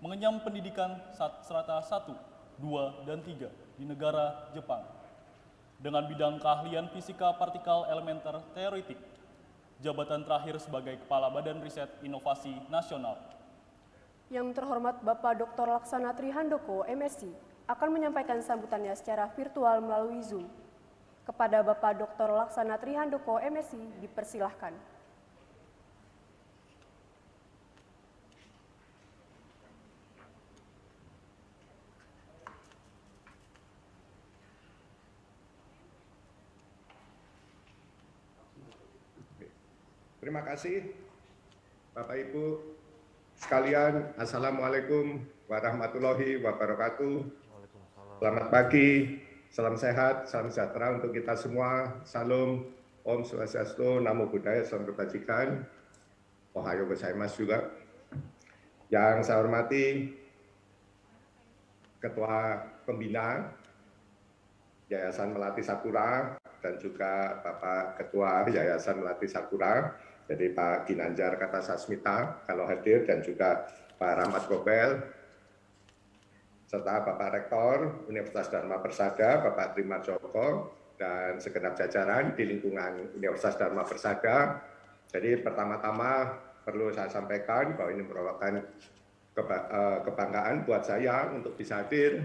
mengenyam pendidikan strata 1, 2, dan 3 di negara Jepang. Dengan bidang keahlian fisika partikel elementer teoretik, jabatan terakhir sebagai Kepala Badan Riset Inovasi Nasional. Yang terhormat Bapak Dr. Laksana Trihandoko, MSc, akan menyampaikan sambutannya secara virtual melalui Zoom. Kepada Bapak Dr. Laksana Trihandoko, MSc, dipersilahkan. Terima kasih, Bapak Ibu sekalian. Assalamualaikum warahmatullahi wabarakatuh. Selamat pagi, salam sehat, salam sejahtera untuk kita semua. Salam, Om Swastiastu, Namo Buddhaya, salam kebajikan. Ohayo gozaimasu juga. Yang saya hormati Ketua Pembina Yayasan Melati Sakura dan juga Bapak Ketua Yayasan Melati Sakura, jadi Pak Ginanjar Kartasasmita kalau hadir, dan juga Pak Rahmat Gobel, serta Bapak Rektor Universitas Dharma Persada, Bapak Trimar Joko, dan segenap jajaran di lingkungan Universitas Dharma Persada. Jadi pertama-tama perlu saya sampaikan bahwa ini merupakan kebanggaan buat saya untuk bisa hadir,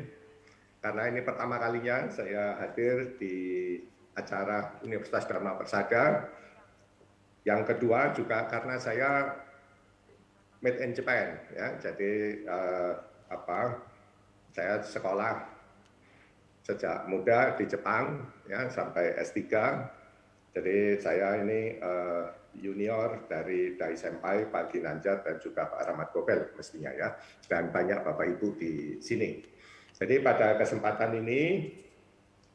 karena ini pertama kalinya saya hadir di acara Universitas Dharma Persada. Yang kedua juga karena saya made in Japan, ya. Jadi saya sekolah sejak muda di Jepang, ya, sampai S3. Jadi saya ini junior dari Dai Senpai, Pak Ginanjar, dan juga Pak Rahmat Gobel mestinya, ya, dan banyak Bapak Ibu di sini. Jadi pada kesempatan ini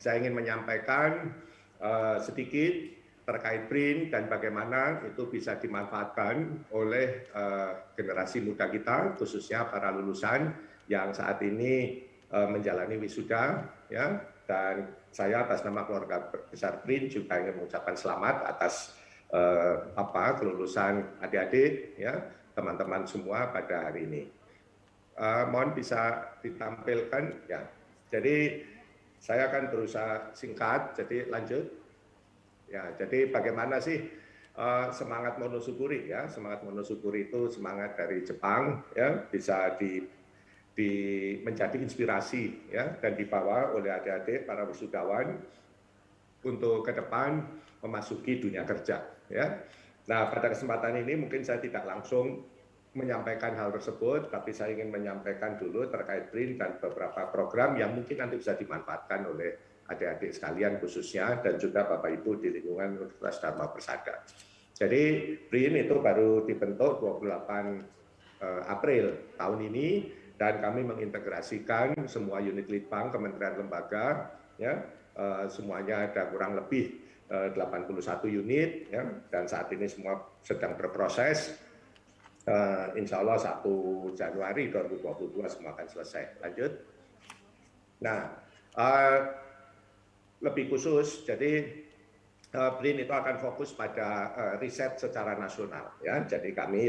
saya ingin menyampaikan sedikit terkait BRIN dan bagaimana itu bisa dimanfaatkan oleh generasi muda kita, khususnya para lulusan yang saat ini menjalani wisuda, ya. Dan saya atas nama keluarga besar BRIN juga ingin mengucapkan selamat atas kelulusan adik-adik, ya, teman-teman semua pada hari ini. Mohon bisa ditampilkan, ya. Jadi saya akan berusaha singkat, jadi lanjut. Ya, jadi bagaimana sih semangat monosyukuri, ya? Semangat monosyukuri itu semangat dari Jepang, ya, bisa menjadi inspirasi, ya, dan dibawa oleh adik-adik para wisudawan untuk ke depan memasuki dunia kerja, ya. Nah, pada kesempatan ini mungkin saya tidak langsung menyampaikan hal tersebut, tapi saya ingin menyampaikan dulu terkait BRIN dan beberapa program yang mungkin nanti bisa dimanfaatkan oleh adik-adik sekalian khususnya, dan juga Bapak Ibu di lingkungan Universitas Dharma Persada. Jadi BRIN itu baru dibentuk 28 April tahun ini, dan kami mengintegrasikan semua unit litbang, kementerian lembaga, ya, semuanya ada kurang lebih 81 unit, ya, dan saat ini semua sedang berproses. Insya Allah 1 Januari 2022 semua akan selesai. Lanjut. Nah, lebih khusus, jadi BRIN itu akan fokus pada riset secara nasional, ya. Jadi kami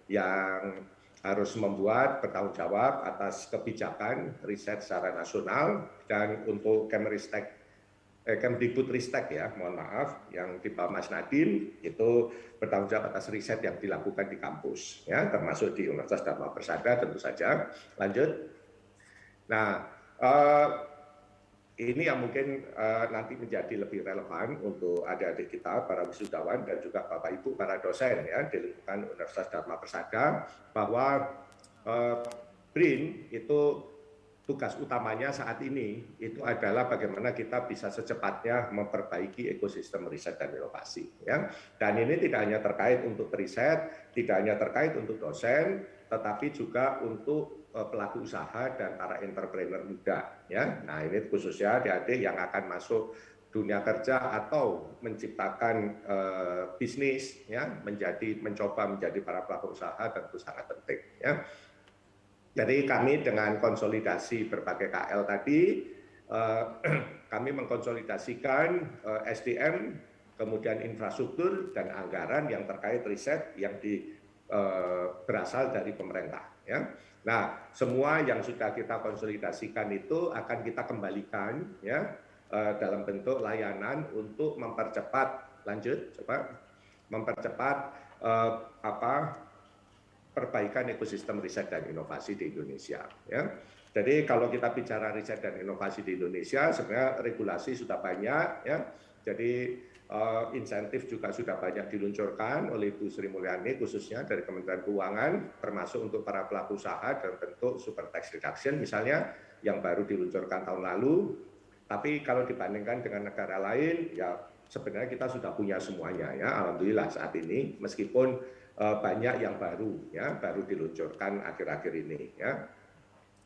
yang harus membuat bertanggung jawab atas kebijakan riset secara nasional, dan untuk Kemdikbudristek, ya, mohon maaf, yang di bawah Mas Nadiem itu bertanggung jawab atas riset yang dilakukan di kampus, ya, termasuk di Universitas Dharma Persada tentu saja. Lanjut. Nah, ini yang mungkin nanti menjadi lebih relevan untuk adik-adik kita, para wisudawan, dan juga Bapak Ibu, para dosen, ya, di lingkungan Universitas Dharma Persada, bahwa BRIN itu tugas utamanya saat ini itu adalah bagaimana kita bisa secepatnya memperbaiki ekosistem riset dan inovasi, ya. Dan ini tidak hanya terkait untuk riset, tidak hanya terkait untuk dosen, tetapi juga untuk pelaku usaha dan para entrepreneur muda, ya. Nah, ini khususnya adik-adik yang akan masuk dunia kerja atau menciptakan bisnis, ya, mencoba menjadi para pelaku usaha, tentu sangat penting, ya. Jadi kami dengan konsolidasi berbagai KL tadi, kami mengkonsolidasikan SDM, kemudian infrastruktur dan anggaran yang terkait riset yang berasal dari pemerintah. Ya. Nah, semua yang sudah kita konsolidasikan itu akan kita kembalikan ya dalam bentuk layanan untuk mempercepat perbaikan ekosistem riset dan inovasi di Indonesia. Ya. Jadi kalau kita bicara riset dan inovasi di Indonesia, sebenarnya regulasi sudah banyak. Ya. Jadi insentif juga sudah banyak diluncurkan oleh Ibu Sri Mulyani, khususnya dari Kementerian Keuangan, termasuk untuk para pelaku usaha dalam bentuk super tax reduction, misalnya yang baru diluncurkan tahun lalu. Tapi kalau dibandingkan dengan negara lain, ya sebenarnya kita sudah punya semuanya ya, alhamdulillah saat ini, meskipun banyak yang baru diluncurkan akhir-akhir ini ya.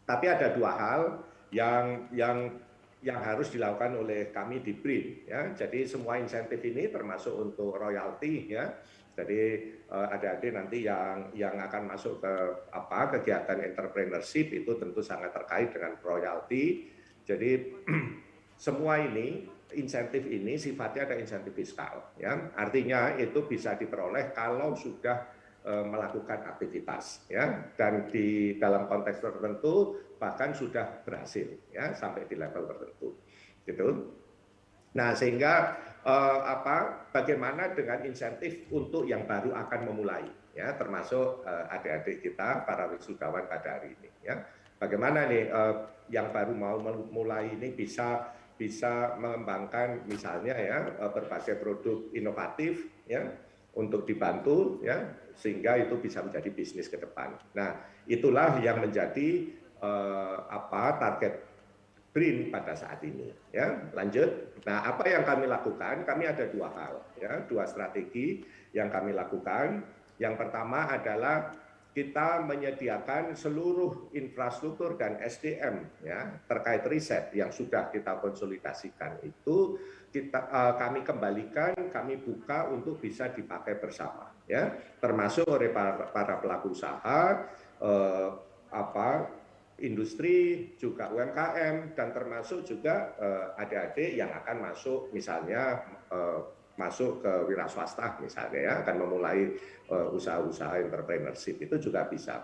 Tapi ada dua hal yang harus dilakukan oleh kami di BRIN ya. Jadi semua insentif ini termasuk untuk royalti ya. Jadi adik-adik nanti yang akan masuk ke kegiatan entrepreneurship itu tentu sangat terkait dengan royalti. Jadi semua ini insentif ini sifatnya ada insentif fiskal ya. Artinya itu bisa diperoleh kalau sudah melakukan aktivitas ya, dan di dalam konteks tertentu bahkan sudah berhasil ya sampai di level tertentu gitu. Nah, sehingga bagaimana dengan insentif untuk yang baru akan memulai ya, termasuk adik-adik kita para wisudawan pada hari ini ya. Bagaimana nih yang baru mau memulai ini bisa mengembangkan misalnya ya berbagai produk inovatif ya untuk dibantu ya, sehingga itu bisa menjadi bisnis ke depan. Nah, itulah yang menjadi target BRIN pada saat ini ya. Lanjut. Nah, apa yang kami lakukan? Kami ada dua hal ya, dua strategi yang kami lakukan. Yang pertama adalah kita menyediakan seluruh infrastruktur dan SDM ya terkait riset yang sudah kita konsolidasikan itu kami kembalikan, kami buka untuk bisa dipakai bersama ya, termasuk oleh para pelaku usaha, industri, juga UMKM, dan termasuk juga adik-adik yang akan masuk misalnya masuk ke wira swasta misalnya ya, akan memulai usaha-usaha entrepreneurship itu juga bisa.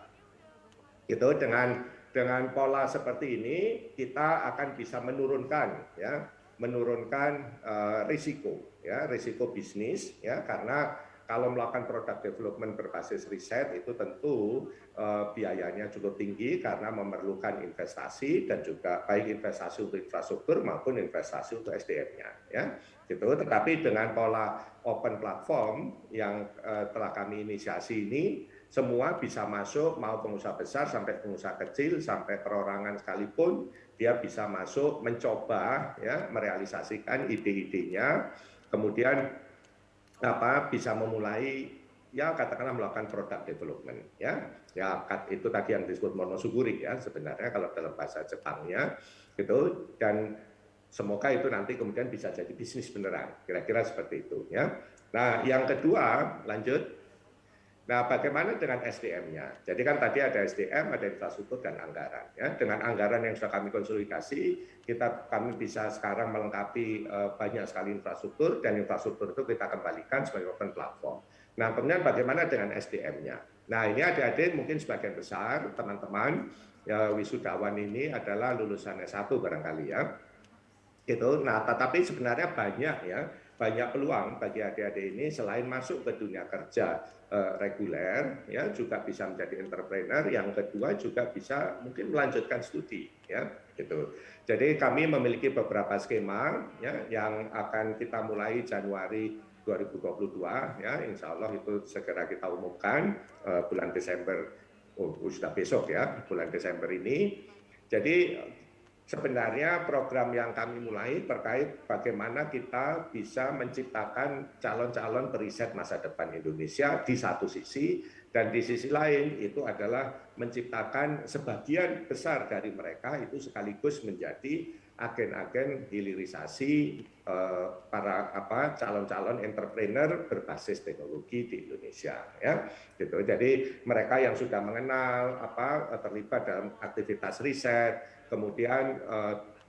Itu dengan pola seperti ini kita akan bisa menurunkan risiko bisnis ya, karena kalau melakukan product development berbasis riset itu tentu biayanya cukup tinggi karena memerlukan investasi dan juga baik investasi untuk infrastruktur maupun investasi untuk SDM-nya ya. Gitu. Tetapi dengan pola open platform yang telah kami inisiasi ini, semua bisa masuk, mau pengusaha besar sampai pengusaha kecil sampai perorangan sekalipun dia bisa masuk mencoba ya merealisasikan ide-idenya, kemudian bisa memulai ya katakanlah melakukan product development ya itu tadi yang disebut monosuguri ya sebenarnya kalau dalam bahasa Jepangnya gitu, dan semoga itu nanti kemudian bisa jadi bisnis beneran, kira-kira seperti itu ya. Nah, yang kedua lanjut. Nah, bagaimana dengan SDM-nya? Jadi kan tadi ada SDM, ada infrastruktur dan anggaran. Ya. Dengan anggaran yang sudah kami konsolidasi, kami bisa sekarang melengkapi banyak sekali infrastruktur, dan infrastruktur itu kita kembalikan sebagai open platform. Nah, kemudian bagaimana dengan SDM-nya? Nah, ini adik-adik mungkin sebagian besar teman-teman ya, wisudawan ini adalah lulusan S1 barangkali ya. Gitu. Nah, tetapi sebenarnya banyak peluang bagi adik-adik ini selain masuk ke dunia kerja reguler ya, juga bisa menjadi entrepreneur, yang kedua juga bisa mungkin melanjutkan studi ya gitu. Jadi kami memiliki beberapa skema ya yang akan kita mulai Januari 2022 ya, insya Allah itu segera kita umumkan bulan Desember, sudah besok ya, bulan Desember ini. Jadi sebenarnya program yang kami mulai terkait bagaimana kita bisa menciptakan calon-calon periset masa depan Indonesia di satu sisi, dan di sisi lain itu adalah menciptakan sebagian besar dari mereka itu sekaligus menjadi agen-agen hilirisasi para calon-calon entrepreneur berbasis teknologi di Indonesia ya gitu. Jadi mereka yang sudah mengenal terlibat dalam aktivitas riset, kemudian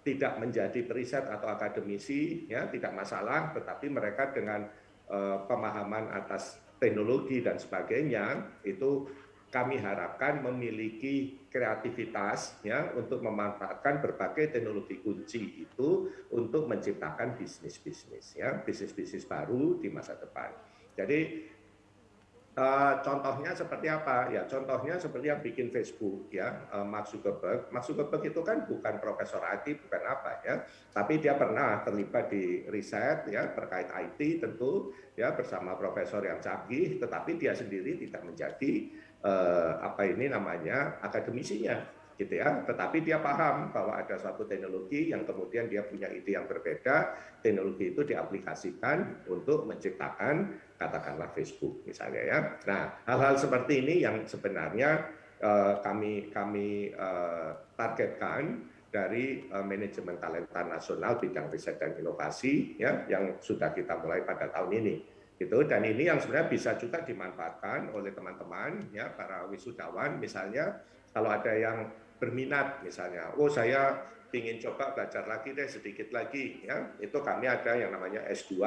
tidak menjadi periset atau akademisi, ya tidak masalah, tetapi mereka dengan pemahaman atas teknologi dan sebagainya itu kami harapkan memiliki kreativitas ya untuk memanfaatkan berbagai teknologi kunci itu untuk menciptakan bisnis-bisnis ya, bisnis-bisnis baru di masa depan. Jadi contohnya seperti apa? Ya, contohnya seperti yang bikin Facebook ya, Mark Zuckerberg. Mark Zuckerberg itu kan bukan profesor IT, bukan apa ya, tapi dia pernah terlibat di riset ya terkait IT tentu ya bersama profesor yang canggih, tetapi dia sendiri tidak menjadi apa ini namanya akademisinya gitu ya, tetapi dia paham bahwa ada suatu teknologi yang kemudian dia punya ide yang berbeda, teknologi itu diaplikasikan untuk menciptakan katakanlah Facebook misalnya ya. Nah, hal-hal seperti ini yang sebenarnya kami targetkan dari manajemen talenta nasional bidang riset dan inovasi ya yang sudah kita mulai pada tahun ini. Gitu. Dan ini yang sebenarnya bisa juga dimanfaatkan oleh teman-teman ya para wisudawan misalnya kalau ada yang berminat misalnya, oh saya ingin coba belajar lagi deh sedikit lagi ya, itu kami ada yang namanya S2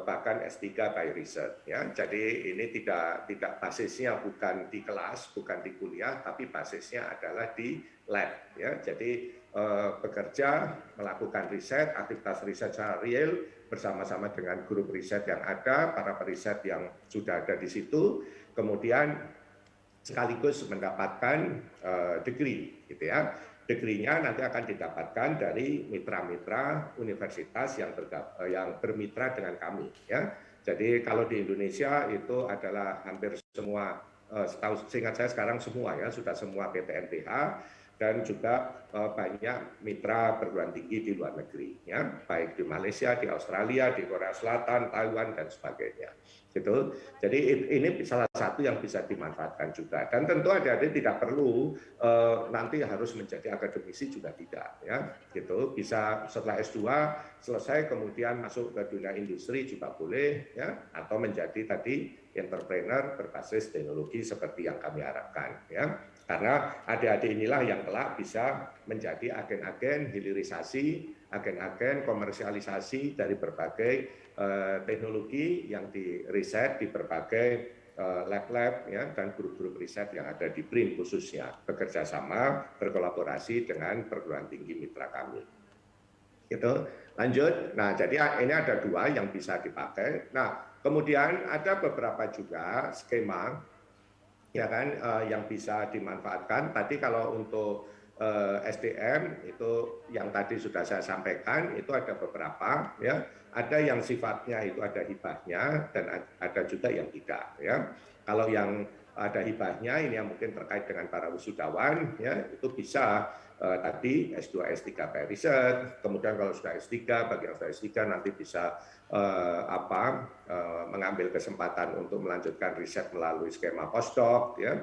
bahkan S3 by research ya. Jadi ini tidak basisnya bukan di kelas, bukan di kuliah, tapi basisnya adalah di lab ya. Jadi bekerja melakukan riset, aktivitas riset secara real bersama-sama dengan grup riset yang ada, para periset yang sudah ada di situ, kemudian sekaligus mendapatkan degree gitu ya. Degree-nya nanti akan didapatkan dari mitra-mitra universitas yang bermitra dengan kami ya. Jadi kalau di Indonesia itu adalah hampir semua, seingat saya sekarang semua ya, sudah semua PTNBH dan juga banyak mitra perguruan tinggi di luar negeri ya, baik di Malaysia, di Australia, di Korea Selatan, Taiwan dan sebagainya. Gitu. Jadi ini salah satu yang bisa dimanfaatkan juga. Dan tentu adik-adik tidak perlu nanti harus menjadi akademisi juga tidak ya. Gitu. Bisa setelah S2 selesai kemudian masuk ke dunia industri juga boleh ya, atau menjadi tadi entrepreneur berbasis teknologi seperti yang kami harapkan ya. Karena adik-adik inilah yang kelak bisa menjadi agen-agen hilirisasi, agen-agen komersialisasi dari berbagai teknologi yang diriset di berbagai lab-lab ya, dan grup-grup riset yang ada di BRIN khususnya, bekerja sama, berkolaborasi dengan perguruan tinggi mitra kami. Gitu. Lanjut. Nah, jadi ini ada dua yang bisa dipakai. Nah, kemudian ada beberapa juga skema ya kan yang bisa dimanfaatkan. Tadi kalau untuk SDM itu yang tadi sudah saya sampaikan itu ada beberapa ya, ada yang sifatnya itu ada hibahnya dan ada juga yang tidak ya. Kalau yang ada hibahnya ini yang mungkin terkait dengan para wisudawan ya, itu bisa tadi S2 S3 by research, kemudian kalau sudah S3 bagi yang sudah S3 nanti bisa mengambil kesempatan untuk melanjutkan riset melalui skema postdoc ya.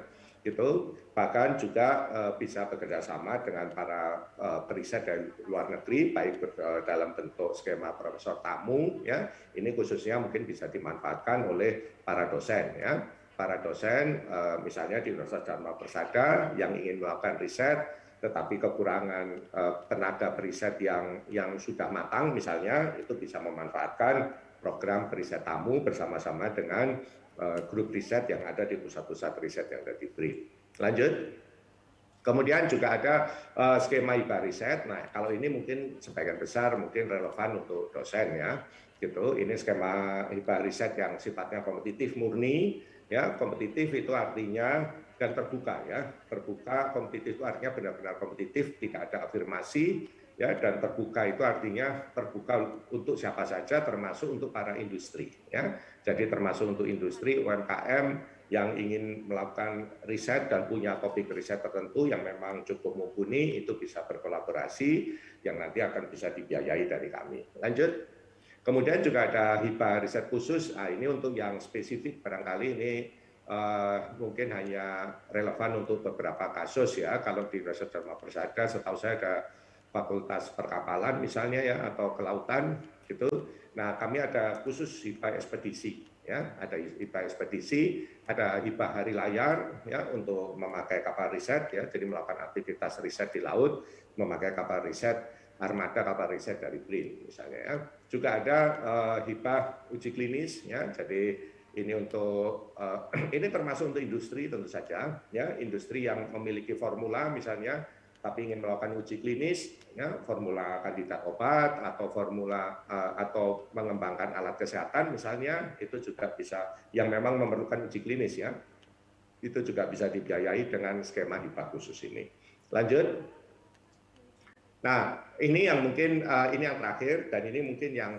Gitu. Bahkan juga bisa bekerja sama dengan para periset dari luar negeri, baik dalam bentuk skema profesor tamu, ya. Ini khususnya mungkin bisa dimanfaatkan oleh para dosen, ya. Para dosen, misalnya di Universitas Dharma Persada yang ingin melakukan riset, tetapi kekurangan tenaga periset yang sudah matang, misalnya, itu bisa memanfaatkan program periset tamu bersama-sama dengan grup riset yang ada di pusat-pusat riset yang ada di BRIN. Lanjut. Kemudian juga ada skema hibah riset. Nah, kalau ini mungkin sebagian besar mungkin relevan untuk dosen ya. Gitu. Ini skema hibah riset yang sifatnya kompetitif murni. Ya, kompetitif itu artinya dan terbuka ya. Terbuka, kompetitif itu artinya benar-benar kompetitif, tidak ada afirmasi. Ya, dan terbuka itu artinya terbuka untuk siapa saja, termasuk untuk para industri. Ya. Jadi termasuk untuk industri UMKM yang ingin melakukan riset dan punya topik riset tertentu yang memang cukup mumpuni, itu bisa berkolaborasi yang nanti akan bisa dibiayai dari kami. Lanjut. Kemudian juga ada hibah riset khusus. Nah, ini untuk yang spesifik barangkali ini mungkin hanya relevan untuk beberapa kasus ya. Kalau di Universitas Dharma Persada, setahu saya ada Fakultas Perkapalan misalnya ya, atau kelautan gitu. Nah, kami ada khusus hibah ekspedisi ya, ada hibah ekspedisi, ada hibah hari layar ya untuk memakai kapal riset ya, jadi melakukan aktivitas riset di laut, memakai kapal riset armada kapal riset dari BRIN misalnya ya. Juga ada hibah uji klinis ya. Jadi ini untuk ini termasuk untuk industri tentu saja ya, industri yang memiliki formula misalnya tapi ingin melakukan uji klinis ya, formula kandidat obat atau formula atau mengembangkan alat kesehatan misalnya, itu juga bisa yang memang memerlukan uji klinis ya. Itu juga bisa dibiayai dengan skema hibah khusus ini. Lanjut. Nah, ini yang mungkin ini yang terakhir dan ini mungkin yang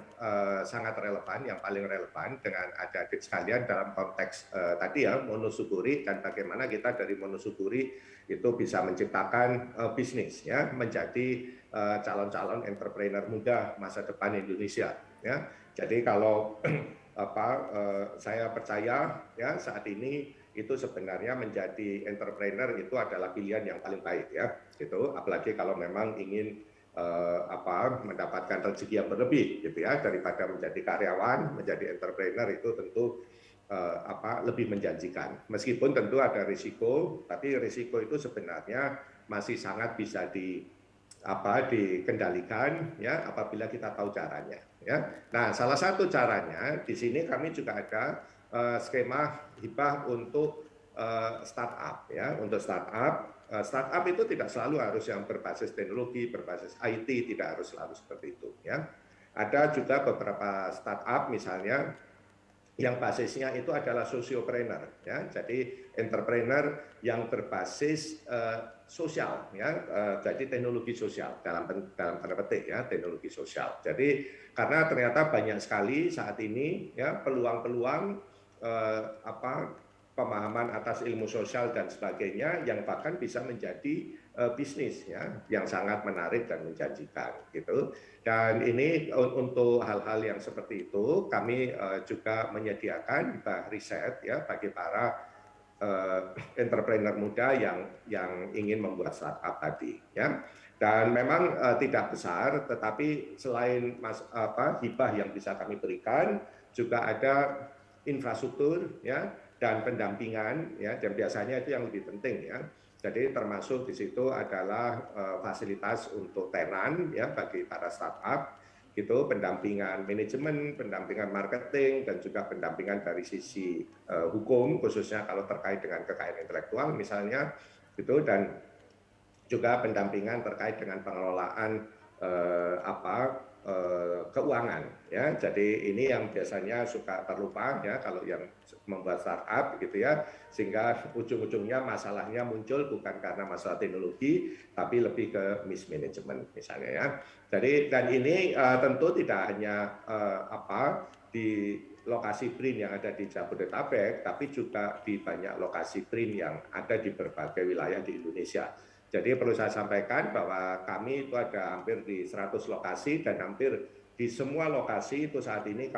sangat relevan, yang paling relevan dengan adik-adik sekalian dalam konteks tadi ya, monosukuri dan bagaimana kita dari monosukuri itu bisa menciptakan bisnis ya, menjadi calon-calon entrepreneur muda masa depan Indonesia ya. Jadi kalau saya percaya ya saat ini itu sebenarnya menjadi entrepreneur itu adalah pilihan yang paling baik ya, gitu. Apalagi kalau memang ingin mendapatkan rezeki yang berlebih, gitu ya, daripada menjadi karyawan, menjadi entrepreneur itu tentu lebih menjanjikan. Meskipun tentu ada risiko, tapi risiko itu sebenarnya masih sangat bisa dikendalikan ya apabila kita tahu caranya ya. Nah, salah satu caranya di sini kami juga ada skema hibah untuk startup ya. Untuk startup itu tidak selalu harus yang berbasis teknologi, berbasis IT, tidak harus selalu seperti itu ya. Ada juga beberapa startup misalnya yang basisnya itu adalah sociopreneur ya. Jadi entrepreneur yang berbasis sosial ya, jadi teknologi sosial dalam tanda petik ya, teknologi sosial. Jadi karena ternyata banyak sekali saat ini ya peluang-peluang pemahaman atas ilmu sosial dan sebagainya yang bahkan bisa menjadi bisnis ya, yang sangat menarik dan menjanjikan gitu. Dan ini untuk hal-hal yang seperti itu kami juga menyediakan hibah riset ya bagi para entrepreneur muda yang ingin membuat startup tadi ya. Dan memang tidak besar, tetapi selain hibah yang bisa kami berikan juga ada infrastruktur ya dan pendampingan ya, dan biasanya itu yang lebih penting ya. Jadi termasuk di situ adalah fasilitas untuk tenan ya bagi para startup gitu, pendampingan manajemen, pendampingan marketing dan juga pendampingan dari sisi hukum khususnya kalau terkait dengan kekayaan intelektual misalnya gitu, dan juga pendampingan terkait dengan pengelolaan keuangan ya. Jadi ini yang biasanya suka terlupa ya kalau yang membuat startup gitu ya, sehingga ujung-ujungnya masalahnya muncul bukan karena masalah teknologi tapi lebih ke mismanagement misalnya ya. Jadi dan ini tentu tidak hanya di lokasi BRIN yang ada di Jabodetabek, tapi juga di banyak lokasi BRIN yang ada di berbagai wilayah di Indonesia. Jadi perlu saya sampaikan bahwa kami itu ada hampir di 100 lokasi dan hampir di semua lokasi itu saat ini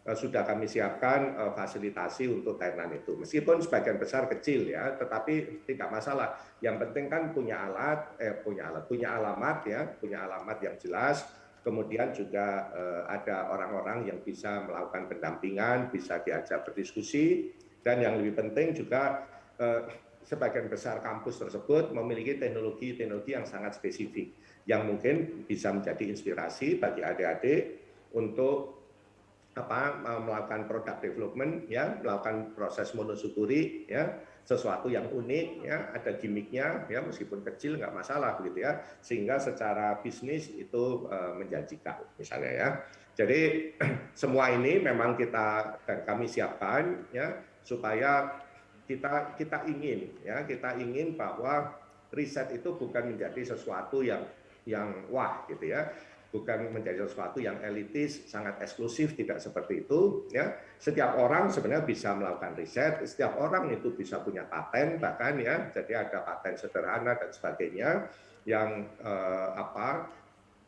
sudah kami siapkan fasilitasi untuk tenan itu. Meskipun sebagian besar kecil ya, tetapi tidak masalah. Yang penting kan punya alamat ya, punya alamat yang jelas. Kemudian juga ada orang-orang yang bisa melakukan pendampingan, bisa diajak berdiskusi, dan yang lebih penting juga sebagian besar kampus tersebut memiliki teknologi yang sangat spesifik yang mungkin bisa menjadi inspirasi bagi adik-adik untuk melakukan product development ya, melakukan proses monosukuri ya, sesuatu yang unik ya, ada gimmicknya ya, meskipun kecil nggak masalah begitu ya, sehingga secara bisnis itu menjanjikan misalnya ya. Jadi semua ini memang kami siapkan ya supaya kita ingin bahwa riset itu bukan menjadi sesuatu yang wah gitu ya, bukan menjadi sesuatu yang elitis, sangat eksklusif, tidak seperti itu ya. Setiap orang sebenarnya bisa melakukan riset, setiap orang itu bisa punya paten bahkan ya, jadi ada paten sederhana dan sebagainya yang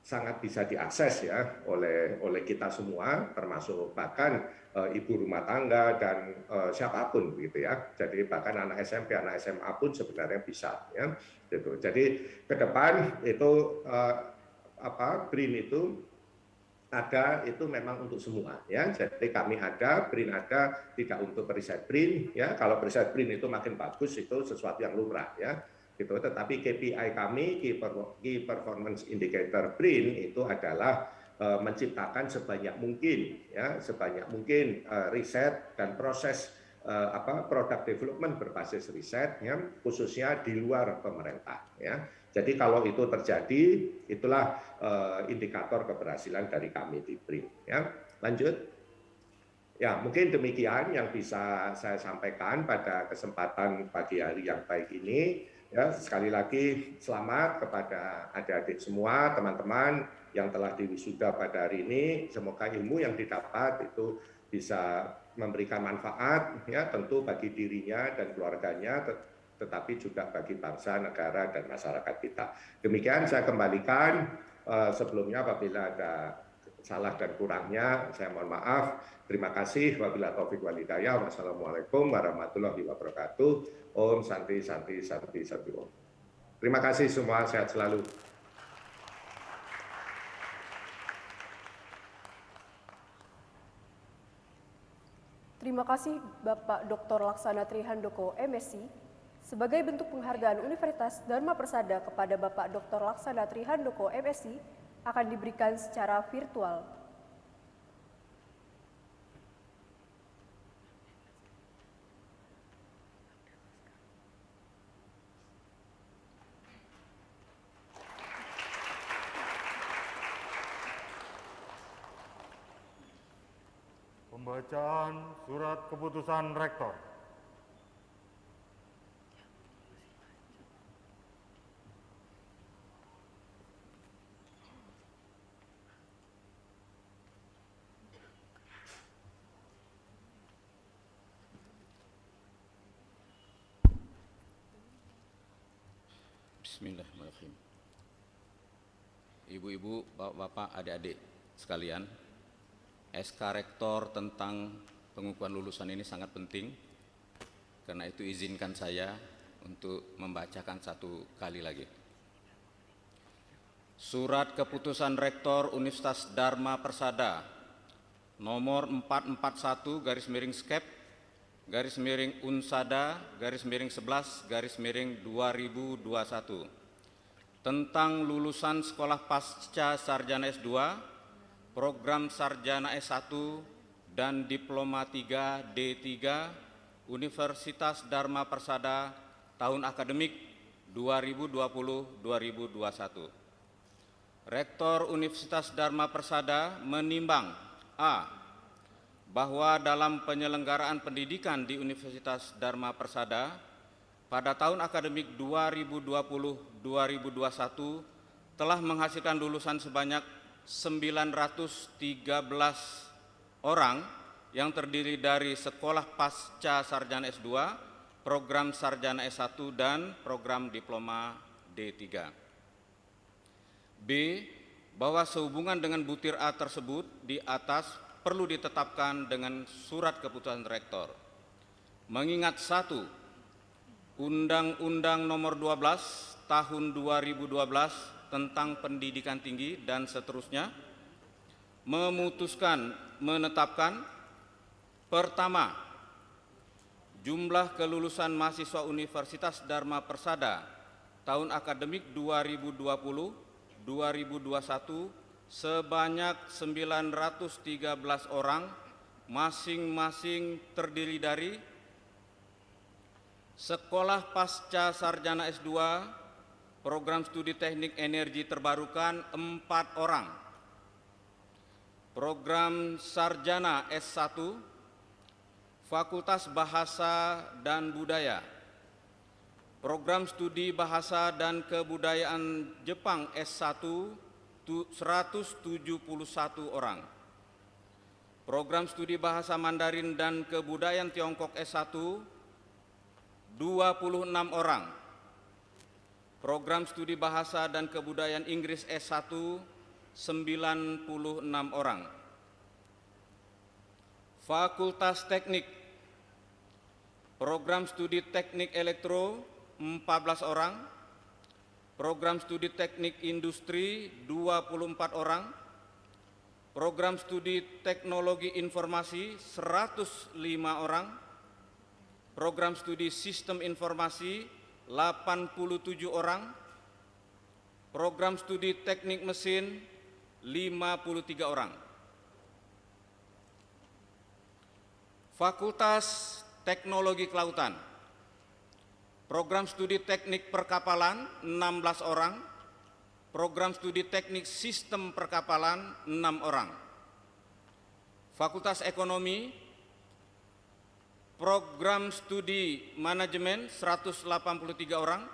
sangat bisa diakses ya oleh kita semua, termasuk bahkan ibu rumah tangga dan siapapun gitu ya. Jadi bahkan anak SMP, anak SMA pun sebenarnya bisa ya. Gitu. Jadi ke depan itu BRIN itu ada itu memang untuk semua ya. Jadi kami ada, BRIN ada, tidak untuk periset BRIN ya. Kalau periset BRIN itu makin bagus itu sesuatu yang lumrah ya. gitu. Tetapi KPI kami, Key Performance Indicator BRIN, itu adalah menciptakan sebanyak mungkin riset dan proses product development berbasis riset, ya, khususnya di luar pemerintah, ya. Jadi kalau itu terjadi, itulah indikator keberhasilan dari kami di BRIN, ya. Lanjut. Ya, mungkin demikian yang bisa saya sampaikan pada kesempatan pagi hari yang baik ini. Ya, sekali lagi selamat kepada adik-adik semua, teman-teman yang telah diwisuda pada hari ini. Semoga ilmu yang didapat itu bisa memberikan manfaat, ya, tentu bagi dirinya dan keluarganya, tetapi juga bagi bangsa, negara, dan masyarakat kita. Demikian saya kembalikan. Sebelumnya apabila ada salah dan kurangnya, saya mohon maaf. Terima kasih. Wabillahi taufiq wal hidayah. Wassalamualaikum warahmatullahi wabarakatuh. Om Santi Santi Santi Santi Om. Terima kasih semua. Sehat selalu. Terima kasih Bapak Dr. Laksana Trihandoko, MSc. Sebagai bentuk penghargaan Universitas Dharma Persada kepada Bapak Dr. Laksana Trihandoko, MSc, akan diberikan secara virtual. Pembacaan surat keputusan Rektor. Bismillahirrahmanirrahim. Ibu-ibu, bapak-bapak, adik-adik sekalian, SK Rektor tentang pengukuhan lulusan ini sangat penting. Karena itu izinkan saya untuk membacakan satu kali lagi. Surat Keputusan Rektor Universitas Dharma Persada nomor 441/Unsada/11/2021 tentang lulusan sekolah pasca sarjana S2, program sarjana S1 dan diploma 3 D3 Universitas Dharma Persada tahun akademik 2020-2021. Rektor Universitas Dharma Persada menimbang A. Bahwa dalam penyelenggaraan pendidikan di Universitas Dharma Persada pada tahun akademik 2020-2021 telah menghasilkan lulusan sebanyak 913 orang yang terdiri dari sekolah pasca sarjana S2, program sarjana S1 dan program diploma D3. B. Bahwa sehubungan dengan butir A tersebut di atas perlu ditetapkan dengan surat keputusan rektor. Mengingat 1. Undang-Undang Nomor 12 Tahun 2012 tentang pendidikan tinggi dan seterusnya menetapkan pertama, jumlah kelulusan mahasiswa Universitas Dharma Persada tahun akademik 2020-2021 sebanyak 913 orang, masing-masing terdiri dari sekolah pasca sarjana S2, program studi teknik energi terbarukan 4 orang, program sarjana S1, Fakultas Bahasa dan Budaya, program studi Bahasa dan Kebudayaan Jepang S1 171 orang, program studi Bahasa Mandarin dan Kebudayaan Tiongkok S1 26 orang, program studi Bahasa dan Kebudayaan Inggris S1 96 orang, Fakultas Teknik, program studi Teknik Elektro 14 orang, program studi Teknik Industri 24 orang, program studi Teknologi Informasi 105 orang, program studi Sistem Informasi 87 orang, program studi teknik mesin 53 orang. Fakultas Teknologi Kelautan, program studi teknik perkapalan 16 orang, program studi teknik sistem perkapalan 6 orang. Fakultas Ekonomi, program studi manajemen 183 orang,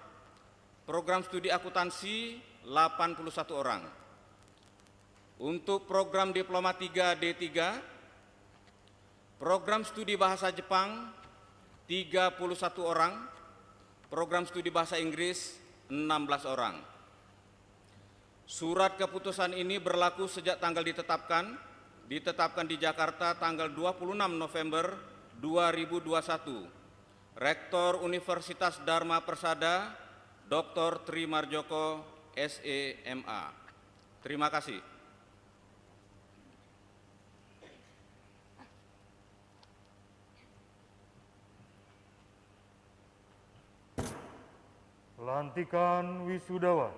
program studi akuntansi 81 orang. Untuk program Diploma 3 D3, program studi bahasa Jepang 31 orang, program studi bahasa Inggris 16 orang. Surat keputusan ini berlaku sejak tanggal ditetapkan di Jakarta tanggal 26 November 2021. Rektor Universitas Dharma Persada, Dr. Tri Marjoko, SEMA. Terima kasih. Pelantikan wisudawan.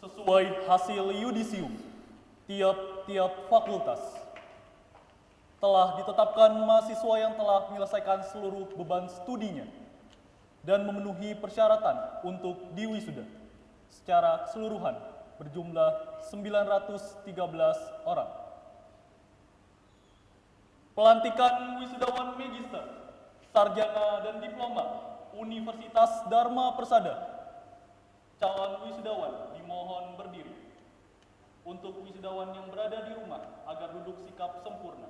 Sesuai hasil yudisium, tiap-tiap fakultas telah ditetapkan mahasiswa yang telah menyelesaikan seluruh beban studinya dan memenuhi persyaratan untuk diwisuda secara keseluruhan berjumlah 913 orang. Pelantikan wisudawan magister, sarjana dan diploma Universitas Dharma Persada. Calon wisudawan dimohon berdiri. Untuk wisudawan yang berada di rumah agar duduk sikap sempurna.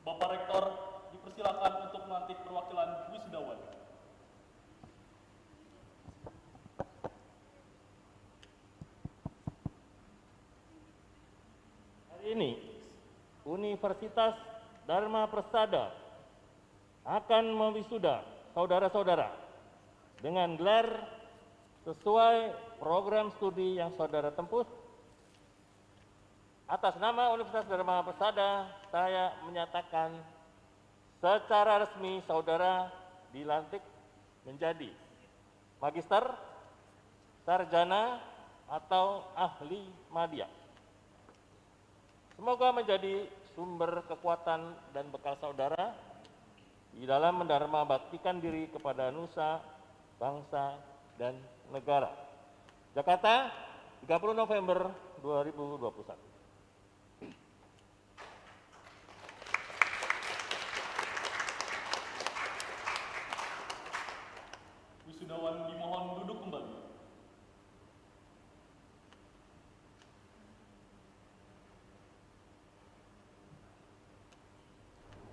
Bapak Rektor dipersilakan untuk melantik perwakilan wisudawan. Hari ini Universitas Dharma Persada akan mewisuda saudara-saudara dengan gelar sesuai program studi yang saudara tempuh. Atas nama Universitas Dharma Persada, saya menyatakan secara resmi saudara dilantik menjadi magister, sarjana, atau ahli madya. Semoga menjadi sumber kekuatan dan bekal saudara di dalam mendharma baktikan diri kepada nusa, bangsa, dan negara. Jakarta, 30 November 2021. Wisudawan dimohon duduk kembali.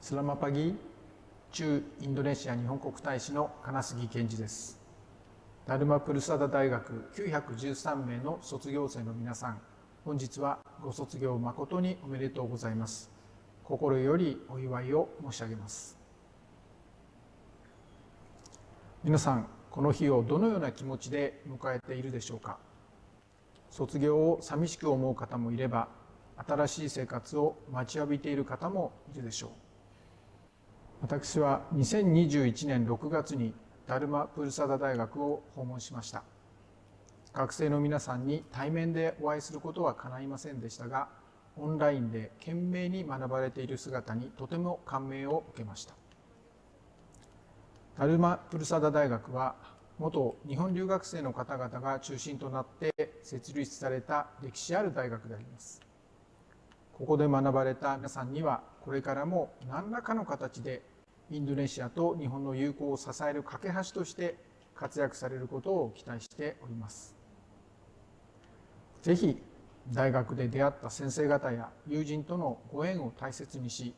Selamat pagi, Chu Indonesia 日本国大使の金杉健二です。ダルマプルサダ大学913名の卒業生の皆さん、本日はご卒業誠におめでとうございます。心よりお祝いを申し上げます。皆さん、この日をどのような気持ちで迎えているでしょうか。卒業を寂しく思う方もいれば、新しい生活を待ちわびている方もいるでしょう。私は2021年6月にダルマプルサダ大学を訪問しました。学生の皆さんに対面でお会いすることは叶いませんでしたが、オンラインで懸命に学ばれている姿にとても感銘を受けました。ダルマプルサダ大学は元日本留学生の方々が中心となって設立された歴史ある大学であります。ここで学ばれた皆さんにはこれからも何らかの形でインドネシアと日本の友好を支える架け橋として活躍されることを期待しております。ぜひ大学で出会った先生方や友人とのご縁を大切にし、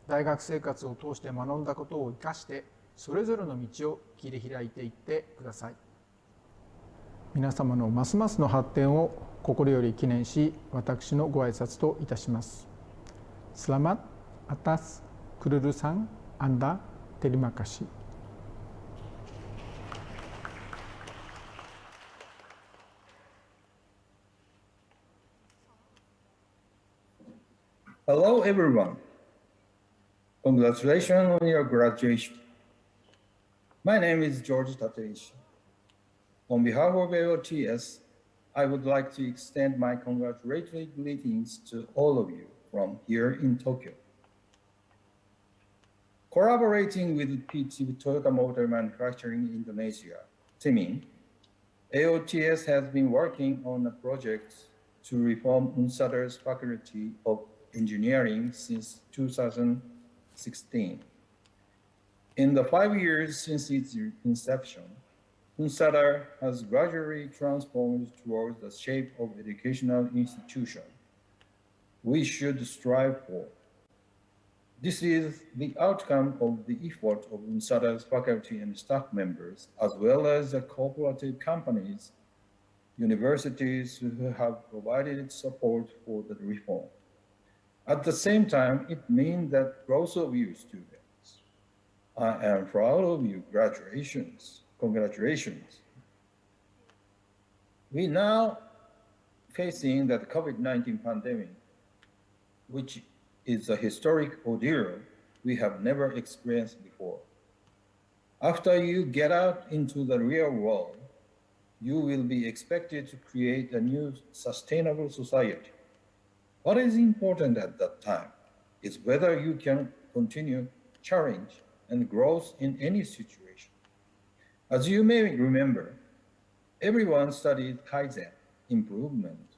大学生活を通して学んだことを生かしてそれぞれの道を切り開いていってください。皆様のますますの発展を心より記念し、私のご挨拶といたします。Selamat atas kelulusan Anda. Terima kasih. Hello everyone. Congratulations on your graduation. My name is George Tateishi. On behalf of AOTS, I would like to extend my congratulatory greetings to all of you from here in Tokyo. Collaborating with PT Toyota Motor Manufacturing Indonesia, TIMIN, AOTS has been working on a project to reform UNSADA's Faculty of Engineering since 2016. In the 5 years since its inception, UNSADA has gradually transformed towards the shape of educational institution we should strive for. This is the outcome of the effort of UNSADA's faculty and staff members, as well as the cooperative companies, universities who have provided support for the reform. At the same time, it means that growth of you students. I am proud of you. Congratulations. We now facing the COVID-19 pandemic, which is a historic ordeal we have never experienced before. After you get out into the real world, you will be expected to create a new sustainable society. What is important at that time is whether you can continue challenge and growth in any situation. As you may remember, everyone studied Kaizen, improvement.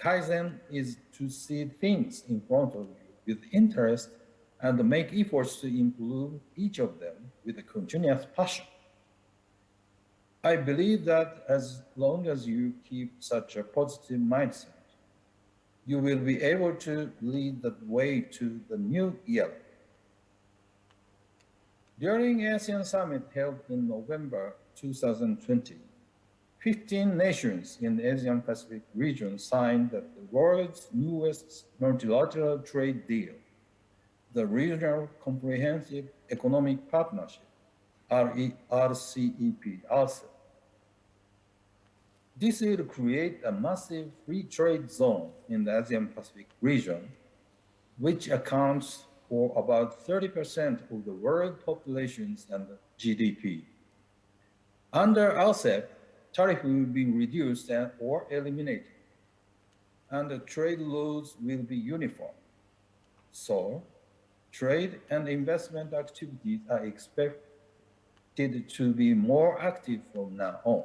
Kaizen is to see things in front of you with interest and make efforts to improve each of them with a continuous passion. I believe that as long as you keep such a positive mindset, you will be able to lead the way to the new era. During ASEAN Summit held in November 2020, 15 nations in the Asian Pacific region signed the world's newest multilateral trade deal, the Regional Comprehensive Economic Partnership, RCEP, RCEP. This will create a massive free trade zone in the Asian Pacific region, which accounts for about 30% of the world populations and GDP. Under RCEP, tariff will be reduced or eliminated, and the trade laws will be uniform. So, trade and investment activities are expected to be more active from now on.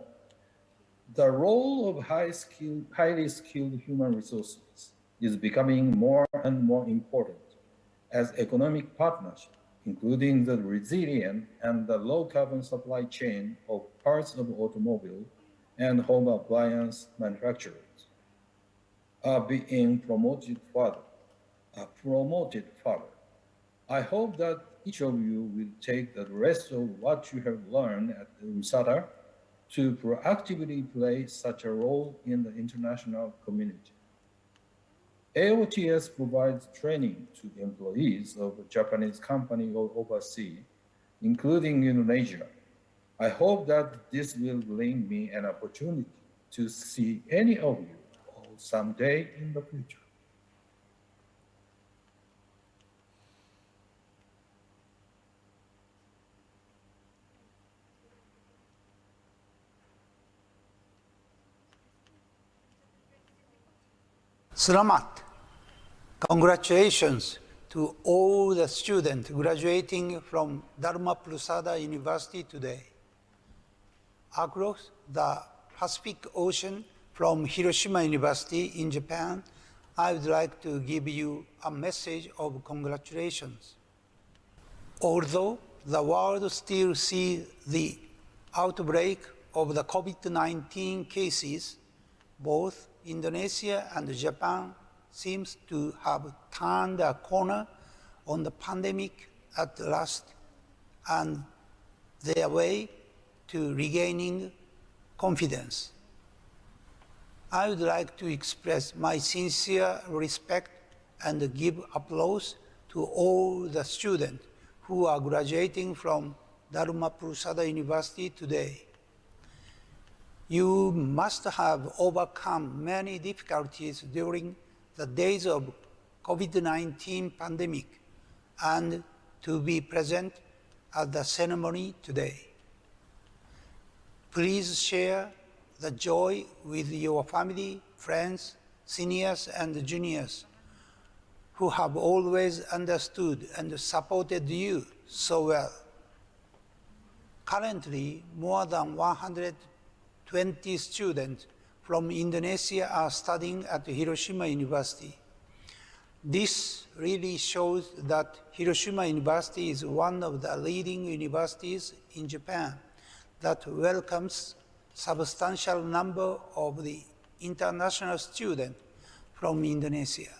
The role of highly skilled human resources is becoming more and more important as economic partnership, including the resilient and the low-carbon supply chain of parts of automobile and home appliance manufacturers, are being promoted further. I hope that each of you will take the rest of what you have learned at UNSADA to proactively play such a role in the international community. AOTS provides training to employees of a Japanese company or overseas, including Indonesia. I hope that this will bring me an opportunity to see any of you all someday in the future. Selamat. Congratulations to all the students graduating from Dharma Prasada University today. Across the Pacific Ocean from Hiroshima University in Japan, I would like to give you a message of congratulations. Although the world still sees the outbreak of the COVID-19 cases, both Indonesia and Japan seems to have turned a corner on the pandemic at last and their way to regaining confidence. I would like to express my sincere respect and give applause to all the students who are graduating from Dharma Prasada University today. You must have overcome many difficulties during the days of COVID-19 pandemic and to be present at the ceremony today. Please share the joy with your family, friends, seniors and juniors who have always understood and supported you so well. Currently, more than 120 students from Indonesia are studying at Hiroshima University. This really shows that Hiroshima University is one of the leading universities in Japan that welcomes substantial number of the international students from Indonesia.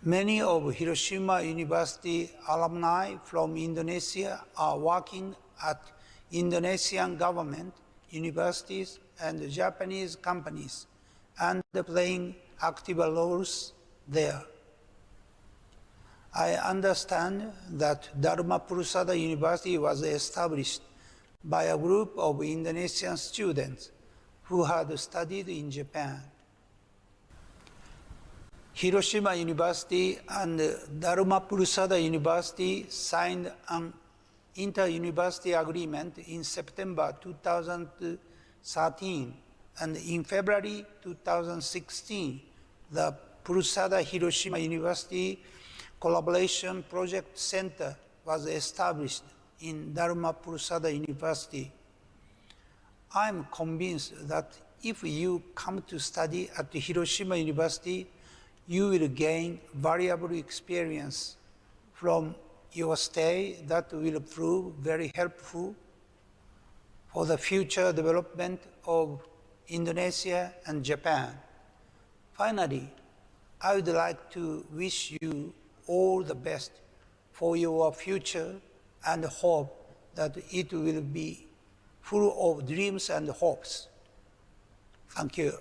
Many of Hiroshima University alumni from Indonesia are working at Indonesian government, universities, and Japanese companies, and playing active roles there. I understand that Dharma Prasada University was established by a group of Indonesian students who had studied in Japan. Hiroshima University and Dharma Prasada University signed an inter-university agreement in September 2013, and in February 2016, the Prasada Hiroshima University Collaboration Project Center was established in Dharma Prasada University. I am convinced that if you come to study at Hiroshima University, you will gain valuable experience from your stay that will prove very helpful for the future development of Indonesia and Japan. Finally, I would like to wish you all the best for your future and hope that it will be full of dreams and hopes. Thank you.